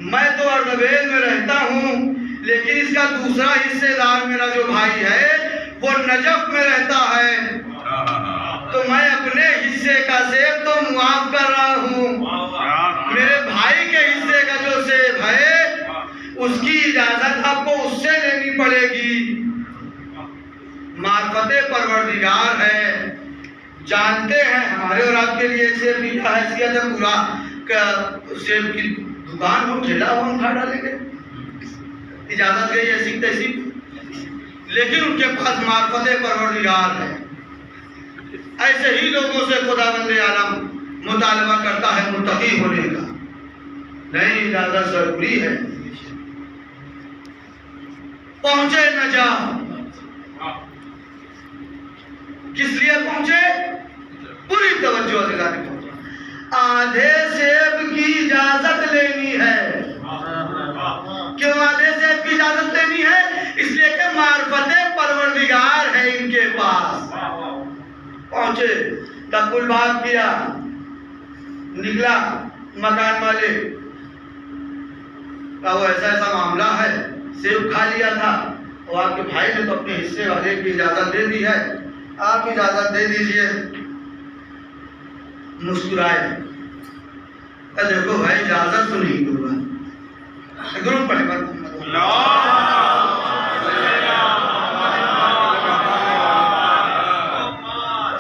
मैं तो अर्दबेल में रहता हूँ, लेकिन इसका दूसरा हिस्सेदार मेरा जो भाई है वो नजफ में रहता है, तो मैं अपने हिस्से का सेब तो मुआफ कर रहा हूँ, मेरे भाई के हिस्से का जो सेब है उसकी इजाजत आपको उससे लेनी पड़ेगी। मार्फते परवरदिगार है, जानते हैं हमारे और आपके लिए सेब की हैसियत है, पूरा सेब की दुकान हो, ठेला हो, हम खा डालेंगे, इजाजत गई ऐसी तैसी, लेकिन उनके पास मार्फते परवरदिगार है। ऐसे ही लोगों से खुदावंद आलम मुतालबा करता है मुत्तकी होने का। नहीं, इजाजत जरूरी है, पहुंचे नजाम। किस लिए पहुंचे? पूरी तवज्जो दिलाने पहुंचे। आधे सेब की इजाजत लेनी है। क्यों आधे सेब की इजाजत लेनी है? इसलिए कि मार्फते परवरदिगार है इनके पास। पहुंचे, तकुल बात किया, निकला मकान मालिक का वो ऐसा ऐसा मामला है, सेब खा लिया था और आपके भाई ने तो अपने हिस्से वाले की इजाजत दे दी है, आप इजाजत दे दीजिए। मुस्कुराए, देखो भाई इजाजत तो नहीं दूंगा। दुरूद पढ़े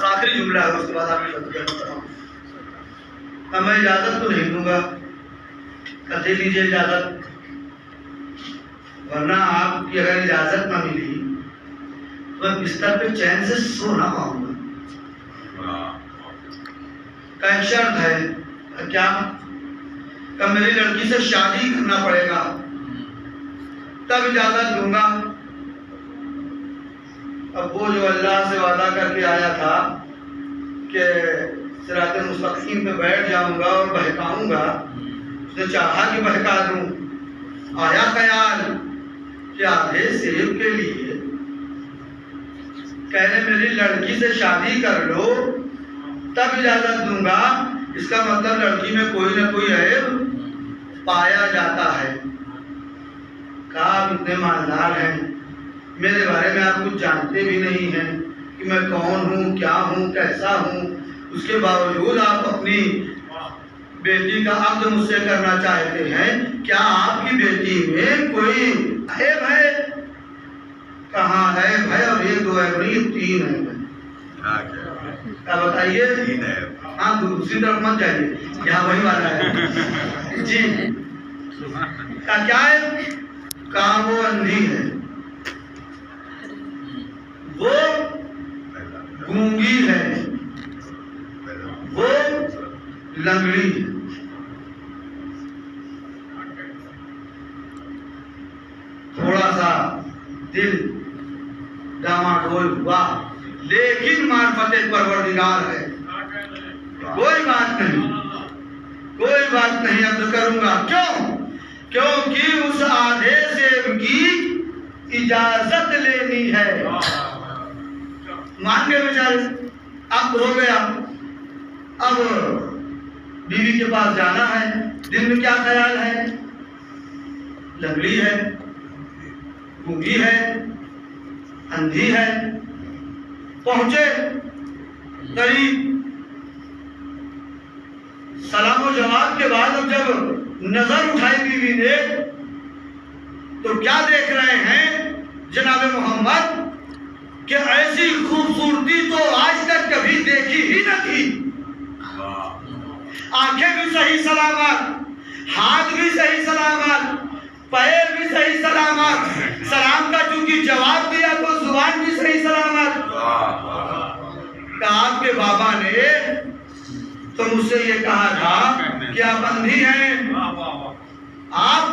आखिरी जुमला है, उसके बाद आप मैं इजाजत तो नहीं दूंगा, दे लीजिए इजाजत, वरना आपकी अगर इजाजत ना मिली तो मैं बिस्तर पे चैन से सो ना पाऊंगा। का एक शर्त है, क्या? कब मेरी लड़की से शादी करना पड़ेगा तब इजाजत दूंगा। अब वो जो अल्लाह से वादा करके आया था कि सिराते मुस्तकीम पे बैठ जाऊंगा और बहकाऊंगा, उसने चाहा कि बहका दूं। आया ख्याल कि आधे सेब के लिए कहने मेरी लड़की से शादी कर लो तब इजाजत दूंगा, इसका मतलब लड़की में कोई ना कोई ऐब पाया जाता है। कहा आप इतने मालदार हैं, मेरे बारे में आप कुछ जानते भी नहीं हैं कि मैं कौन हूँ, क्या हूँ, कैसा हूँ, उसके बावजूद आप अपनी बेटी का अक्द मुझसे करना चाहते हैं। क्या आपकी बेटी में कोई ऐब है? कहाँ है भाई? और एक दो ऐब नहीं, तीन ऐब है। क्या बताइए? हाँ, दूसरी तरफ मत जाइए, यहाँ वही वाला है जी। क्या है? कहा वो अंधी है, वो गूंगी है, वो लंगड़ी है। थोड़ा सा दिल डामाडोल हुआ, लेकिन मार्फते परवरदिगार है, कोई बात नहीं, कोई बात नहीं, अब करूंगा। क्यों? क्योंकि उस आधे सेब की इजाजत लेनी है। मान गए बेचारे, अब हो गया। अब बीवी के पास जाना है, दिल में क्या ख्याल है? लंगड़ी है, गूंगी है, अंधी है। पहुंचे करीब, सलाम जवाब के बाद अब जब नजर उठाई बीवी ने तो क्या देख रहे हैं जनाब मोहम्मद कि ऐसी खूबसूरती तो आज तक कभी देखी ही न थी। आंखें भी सही सलामत, हाथ भी सही सलामत, पैर भी सही सलामत, सलाम का चूंकि जवाब दिया तो जुबान भी सही सलामत। आपके बाबा ने तो मुझसे ये कहा था कि आप अंधी हैं, आप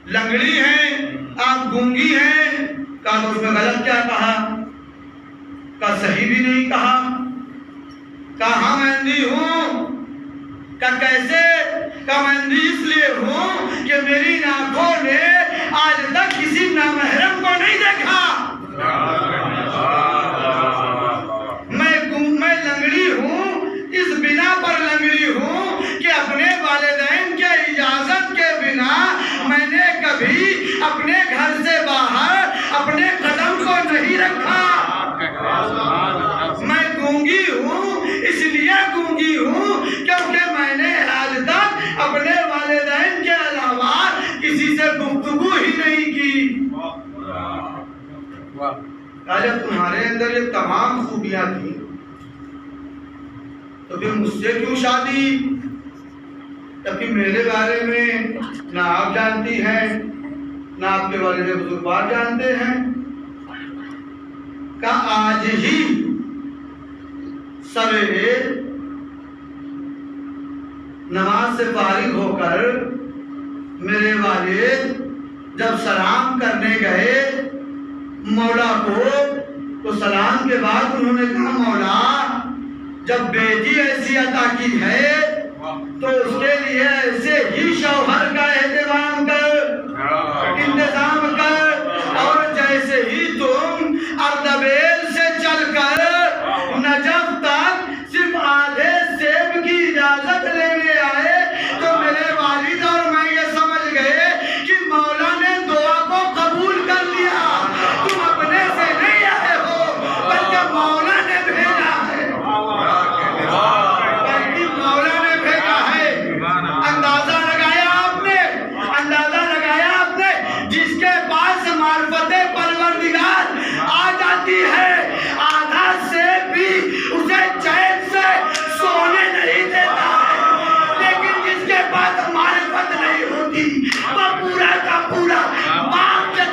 लंगड़ी हैं, आप गूंगी हैं। कहा तो उसमें गलत क्या कहा? का सही भी नहीं कहा। कहा मैं अंधी हूं। का कैसे? का मैं अंधी इसलिए हूं कि मेरी आंखों ने आज तक किसी नामहरम को नहीं देखा। मैं लंगड़ी हूं, इस बिना पर लंगड़ी हूं कि अपने वालिदैन के इजाजत के बिना मैंने कभी अपने घर से बाहर अपने कदम को नहीं रखा। मैं गूंगी हूं, इसलिए गूंगी हूं क्योंकि मैंने आज तक अपने वालिदैन के अलावा किसी से गुफ्तगू ही नहीं की। जब तुम्हारे अंदर ये तमाम खूबियां थी तो फिर मुझसे क्यों शादी? तभी मेरे बारे में ना आप जानती हैं, ना आपके वालिद बुजुर्ग जानते हैं। का आज ही सवेरे नमाज से फारिग होकर मेरे वालिद जब सलाम करने गए मौला को। तो सलाम के बाद उन्होंने कहा मौला जब बेटी ऐसी अता की है तो उसके लिए ऐसे ही शौहर का एहतमाम कर, इंतजाम कर, और जैसे ही तुम अर्दबेल से चलकर नजफ तक सिर्फ आधे सेब की इजाजत लेने आए तो मेरे वालिद और मैं ये समझ गए कि मौला ने दुआ को कबूल कर लिया। तुम अपने से नहीं आए हो बल्कि मौला ने भेजा है, बल्कि मौला ने भेजा है। अंदाजा लगाया आपने जिसके पास मार्फते परवरदिगार आ जाती है आधा से भी उसे चैन से सोने नहीं देता है, लेकिन जिसके पास मार्फत नहीं होती वह पूरा का पूरा बाप के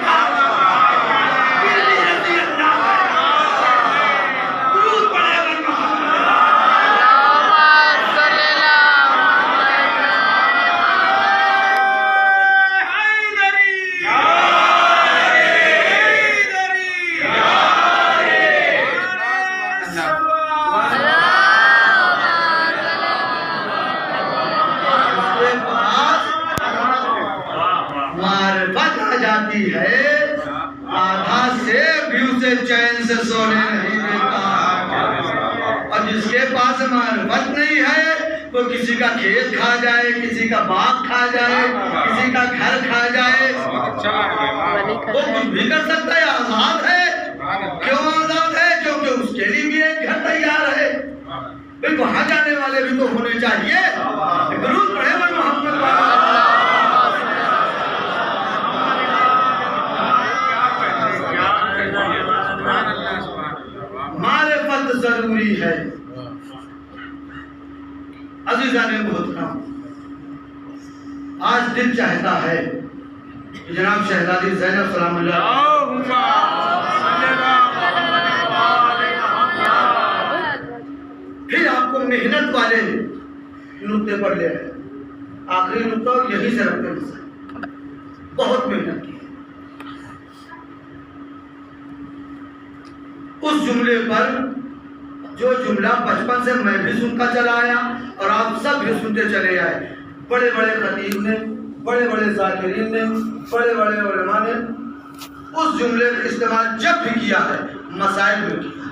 जाती है आधा से भी उसे चैन से सोने नहीं देता। और जिसके पास मार्फत नहीं है वो किसी का खेत खा जाए, किसी का बाग खा जाए, किसी का घर खा जाए, वो कुछ भी कर सकता है, आजाद है। क्यों आजाद है? क्योंकि उसके लिए भी एक घर तैयार है। भाई वहां जाने वाले भी तो होने चाहिए। दुरूद पढ़े मोहम्मद मारिफत जरूरी है। अजीजाने मोहतरम, आज दिल चाहता है कि जनाब शहजादी ज़ैनब सलामुल्लाह फिर आपको मेहनत वाले नुक्ते पर ले आए। आखिरी नुक्ता और यही से रखते हैं, बहुत मेहनत की। उस जुमले पर जो जुमला बचपन से मैं भी सुनता चला आया और आप सब भी सुनते चले आए। बड़े बड़े खतीब ने, बड़े बड़े ज़ाकिरीन ने, बड़े बड़े उलमा ने उस जुमले का इस्तेमाल जब भी किया है मसाइल में किया।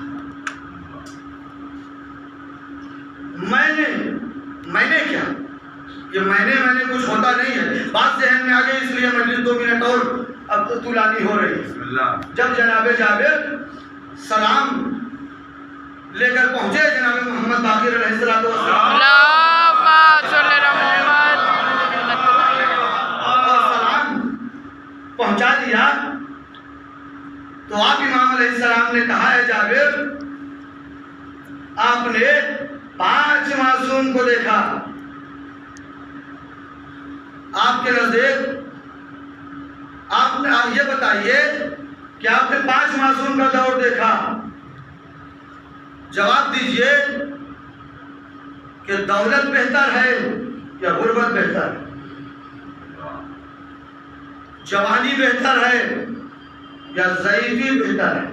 मैंने क्या, ये मैंने कुछ होता नहीं है। बात जहन में आ गई इसलिए मजलिस 2 मिनट और अब तो तुलानी हो रही है। जब जनाबे जावेद सलाम लेकर पहुंचे जनाब मोहम्मद बाकिर अलैहिस्सलाम और सलाम पहुंचा दिया तो आप इमाम अलैहिस्सलाम ने कहा है जावेद आपने 5 मासूम को देखा, आपके नजदीक आपने ये बताइए कि आपने 5 मासूम का दौर देखा। जवाब दीजिए कि दौलत बेहतर है या गुर्बत बेहतर है, जवानी बेहतर है या ज़ईफ़ी बेहतर है।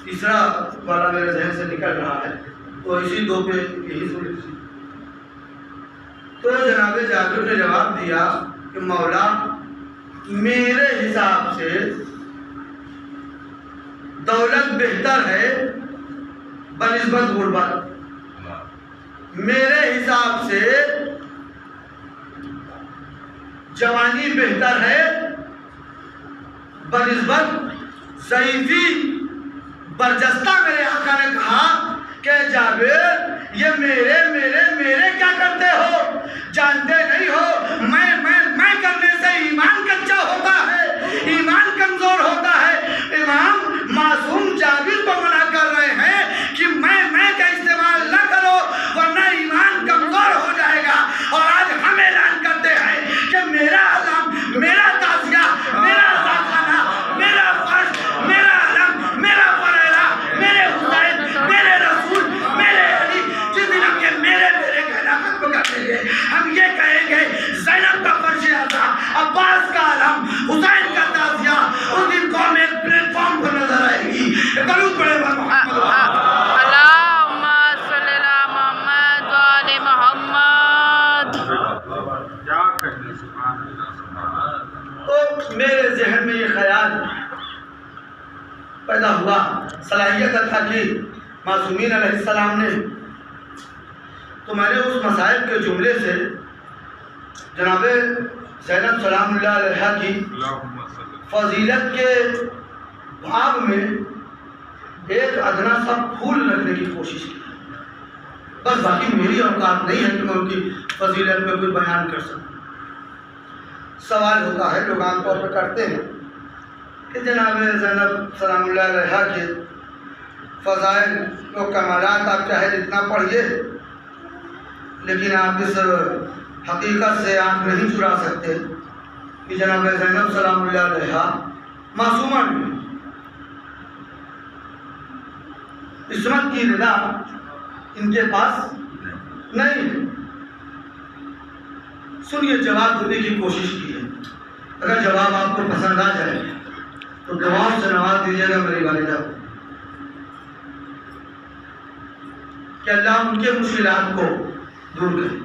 तीसरा वाला मेरे जहन से निकल रहा है तो इसी 2 पे यही सुन। तो जनाब जाबिर ने जवाब दिया कि मौला मेरे हिसाब से दौलत बेहतर है बनिस्बत गुर्बत। मेरे हिसाब से जवानी बेहतर है बनिस्बत ज़ईफ़ी। बरजस्ता मेरे आका ने कहा कि जावेद ये मेरे क्या करते हो, जानते नहीं हो मैं करने से ईमान कच्चा होता है, ईमान कमजोर होता है। इमाम मासूम जाबिर को मना कर रहे हैं कि मैं का इस्तेमाल न करो वरना ईमान कमजोर हो जाएगा। और आज हम ऐलान करते हैं कि मेरा आलम, मेरा ताज़िया, मेरा ज़ाखाना, मेरा फर्श, मेरा आलम, मेरा फरेला, मेरे हुसैन, मेरे रसूल, मेरे अली, जिस दिन हम ये मेरे कहना खत्म कर देंगे हम ये कहेंगे मेरे जहन में ये ख्याल पैदा हुआ, सलाहियत था कि मासूमीन अलैहिस्सलाम ने, तो मैंने उस मसाइब के जुमले से जनाब ज़ैनब सलामुल्लाह अलैहा की फजीलत के भाव में एक अदना सा फूल रखने की कोशिश की। बस बाकी मेरी औकात नहीं है कि मैं उनकी फजीलत में कोई बयान कर सकूँ। सवाल होता है, लोग आमतौर पर करते हैं कि जनाब ज़ैनब सलामुल्लाह अलैहा के फ़ज़ाइल और कमालात आप चाहे जितना पढ़िए, लेकिन आप इस हकीकत से आँख नहीं चुरा सकते कि जनाब ज़ैनब सलामुल्लाह अलैहा मासूमा नहीं, इस्मत की रिदा इनके पास नहीं। सुनिए, जवाब देने की कोशिश की है। अगर जवाब आपको पसंद आ जाए तो दुआओं से नवाज दीजिएगा मेरी वालिदा को कि अल्लाह उनके मुश्किलात को दूर करे।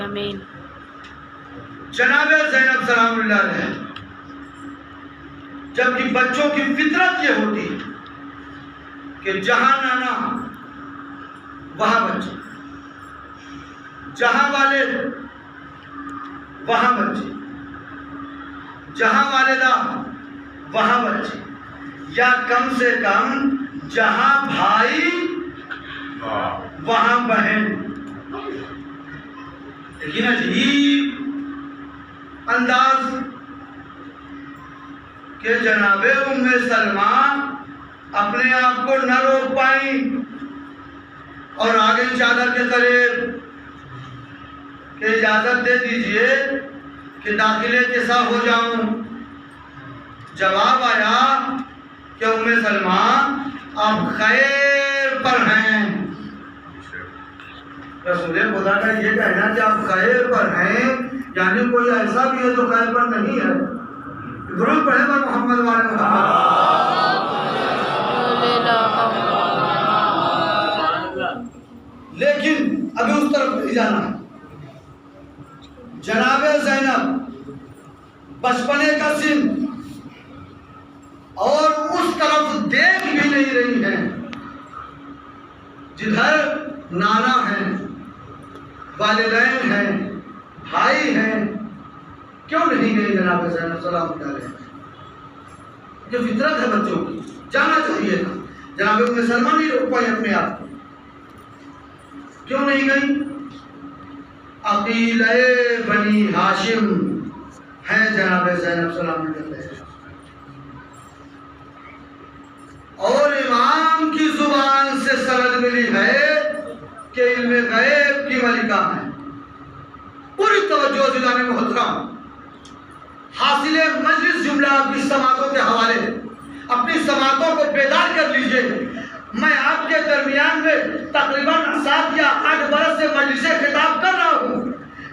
आमीन। जनाब ज़ैनब सलामुल्लाह अलैहा, जबकि बच्चों की फितरत ये होती है कि जहां नाना वहां बच्चे, जहां वाले वहां बच्चे, जहां वालिदा वहां बच्चे, या कम से कम जहां भाई वहां बहन। लेकिन अजीब अंदाज के जनाबे उम्मे सलमा अपने आप को न रोक पाई और आगे चादर के करीब कि इजाजत दे दीजिए कि दाखिले किसा हो जाऊं। जवाब आया कि उम्मे सलमा आप खैर पर हैं। रसूल खुदा का ये कहना कि आप खैर पर हैं, यानी कोई ऐसा भी है जो खैर पर नहीं है। दुरूद पढ़े पर मोहम्मद वाले मोहम्मद। लेकिन अभी उस तरफ नहीं जाना है। जनाब ज़ैनब बचपने का सिन और उस तरफ देख भी नहीं रही हैं जिधर नाना हैं, वालिदैन हैं, भाई हैं। क्यों नहीं गई जनाब ज़ैनब सलामुल्लाह अलैहा? जो फितरत है बच्चों की, जाना चाहिए था। जनाब उम्मे सलमा नहीं रोक पाई अपने आप को। क्यों नहीं गई? अकीले बनी हाशिम हैं जनाब ज़ैनब सलामुल्लाह अलैहा, और इमाम की जुबान से सनद मिली है कि इल्मे गैब की मलिका है। पूरी तवज्जो दिलाने मोहतरम, हासिले मजलिस जुमला आपकी समातों के हवाले, अपनी समातों को बेदार कर लीजिए। मैं आपके दरमियान में तकरीबन 7 या 8 बरस से मजलिसे खिताब कर रहा हूँ,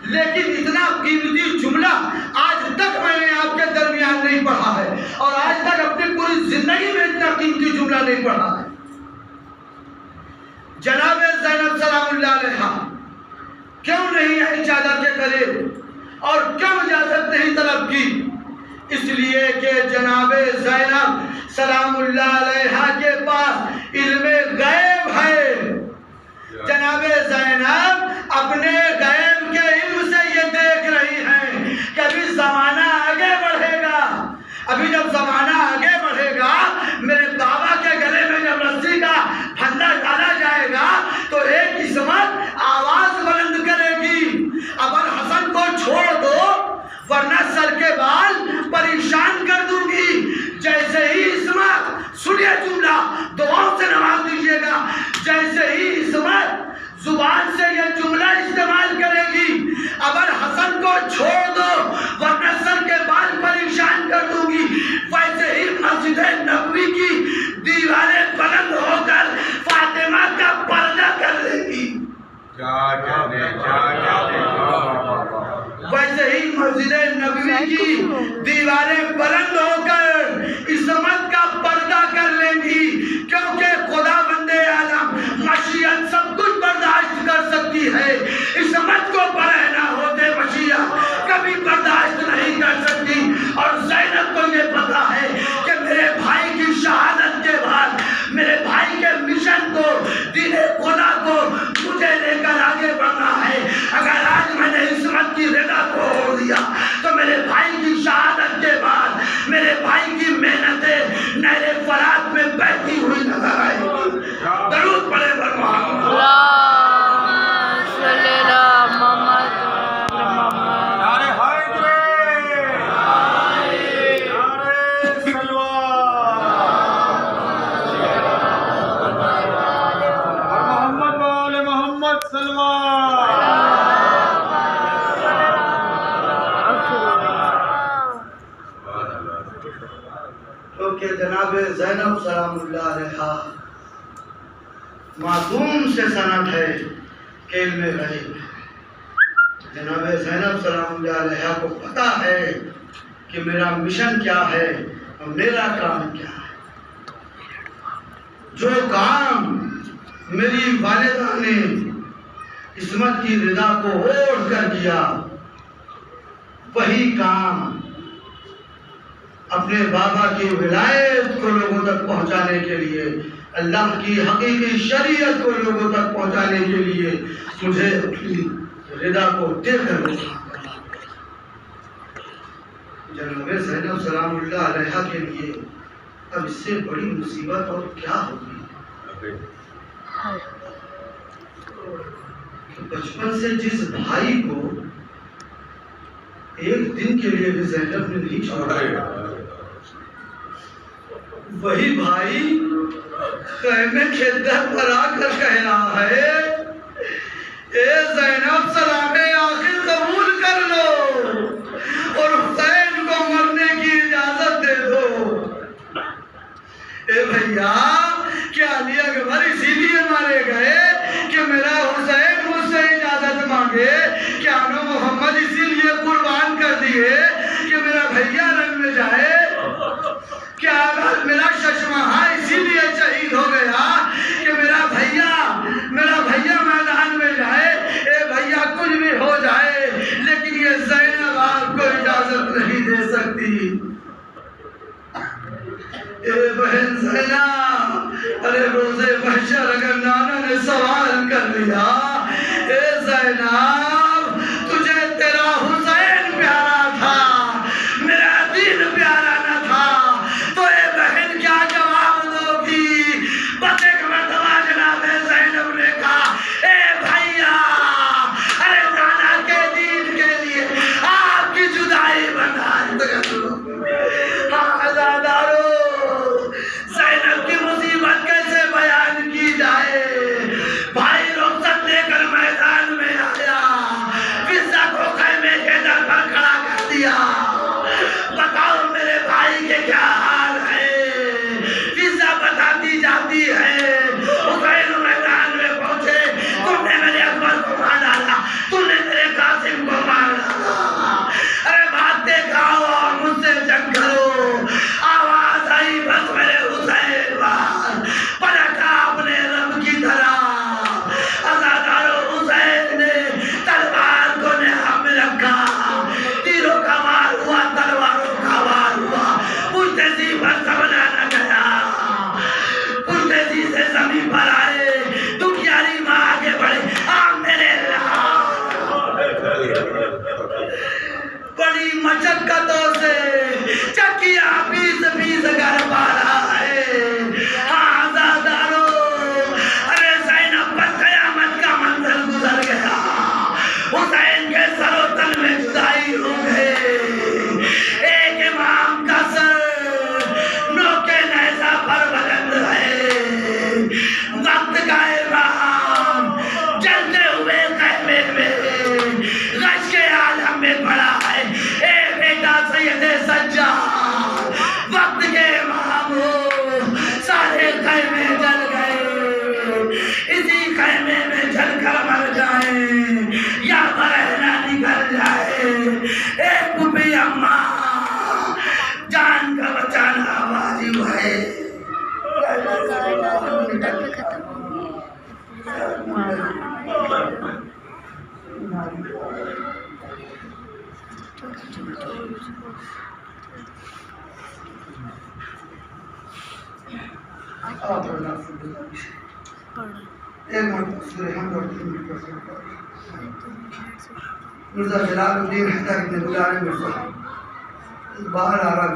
लेकिन इतना कीमती जुमला आज तक मैंने आपके दरमियान नहीं पढ़ा है, और आज तक अपनी पूरी जिंदगी में इतना कीमती जुमला नहीं पढ़ा है। जनाब ज़ैनब सलामुल्लाह अलैहा क्यों नहीं आई चादर के करीब और क्यों इजाजत नहीं तलब की? इसलिए कि जनाब ज़ैनब सलामुल्लाह अलैहा के पास इल्मे गैब है। जनाब ज़ैनब अपने गैब के इल्म से ये देख रही हैं कि अभी ज़माना आगे बढ़ेगा। अभी जब ज़माना आगे बढ़ेगा, मेरे बाबा के गले में जब रस्सी का फंदा डाला जाएगा तो एक इस्मत आवाज बुलंद करेगी, अबर हसन को छोड़ दो वरना सर के बाल परेशान कर दूंगी। जैसे ही इस्मत, सुनिए जुमला, दुआओं से नवाज दीजिएगा, जैसे ही इस्मत जुबान से यह जुमला इस्तेमाल करेगी, अबर हसन को छोड़ दो वरना सर के बाल परेशान कर दूंगी, वैसे ही मस्जिद नबवी की दीवारें बुलंद होकर फातिमा का पर्दा कर लेगी। वैसे ही मस्जिद नबवी की दीवारें बुलंद होकर इस्मत का पर्दा कर लेंगी, क्योंकि खुदा बंदे आलम मशीयत सब कुछ बर्दाश्त कर सकती है, इस्मत को बरहना होते मशीयत कभी बर्दाश्त नहीं कर सकती। जनाब ज़ैनब सलामुल्लाह अलैहा मासूम से सनद है कि इल्म गैब। जनाब ज़ैनब सलामुल्लाह अलैहा को पता है कि मेरा मिशन क्या है और मेरा काम क्या है। जो काम मेरी वालिदा ने किस्मत की रिदा को ओढ़ कर किया, वही काम अपने बाबा की विलायत को लोगों तक पहुंचाने के लिए, अल्लाह की हकीकी शरीयत को लोगों तक पहुंचाने के लिए मुझे अपनी रिदा को देकर जनाब ज़ैनब सलामुल्लाह अलैहा के लिए अब इससे बड़ी मुसीबत और क्या होगी कि बचपन से जिस भाई को एक दिन के लिए भी ज़ैनब ने नहीं छोड़ा, वही भाई खैमे के दर पर आकर कह रहा है, ए ज़ैनब सलामे आखिर कबूल कर लो और हुसैन को मरने की इजाजत दे दो। ए भैया, क्या अली अकबर इसीलिए मारे गए कि मेरा हुसैन मुझसे इजाजत मांगे? क्या नो मोहम्मद इसीलिए कुर्बान कर दिए कि मेरा भैया रंग में जाए? क्या मेरा शशमहा इसीलिए शहीद हो गया कि मेरा भैया मैदान में जाए? ए भैया, कुछ भी हो जाए लेकिन ये ज़ैनब आपको इजाजत नहीं दे सकती। ए बहन ज़ैनब, अरे रोज़े महशर अगर नाना ने सवाल कर लिया, ए ज़ैनब तुझे तेरा हुसैन प्यारा था, मेरा दीन प्यारा न था, तो ए बहन क्या जवाब दोगी? बस एक मरतबा जनाब ज़ैनब ने कहा, ए भैया, अरे नाना के दीन के लिए आपकी जुदाई बर्दाश्त कर लो। हाँ दादारो, ज़ैनब की मुसीबत कैसे बयान की जाए। भाई रुखसत लेकर मैदान में आया, फिज़ा को खैमे के दर पर खड़ा कर दिया। बताओ मेरे भाई के क्या हाल है? फिज़ा बताती जाती है, हुसैन मैदान में पहुंचे, तुमने मेरे अकबर को मार डाला, तुमने मेरे कासिम को मार डाला। अरे बात दिखाओ और मुझसे जंग करो। आवाज आई बस मेरे हुसैन बार पलटा अपने रब की तरह। अज़ादारो हुसैन ने तलवार को नेहा में रखा, तीरों का वार हुआ, तलवारों का वार हुआ, पुरतेजी पर संभला न गया। पुरतेजी से जमीन पर आए, दुखियारी माँ आगे बढ़े, आ मेरे बड़ी मशक्कतों से चकिया पीस कर पा रहा है। हाँ ज़ादारो, अरे ज़ैनब पर क़यामत का मंज़र गुजर गया, हुसैन के सरो तन में जुदाई हो गए। एक इमाम का सर नोके नेज़ा पर बुलंद है, वक्त का इमाम जलते हुए ख़ैमे में गश के आलम में पड़ा है। ए बेटा सैयदे सज्जाद, वक्त के इमाम हो, सारे खैमे जल गए, इसी खैमे में जलकर मर जाए या मरना निकल जाए। ए पुपी अम्मा, जान का बचाना वाजिब है। मिर्ज़ा जलालुद्दीन हैदर इब्न दुलारी मिर्ज़ा बाहर आ रहा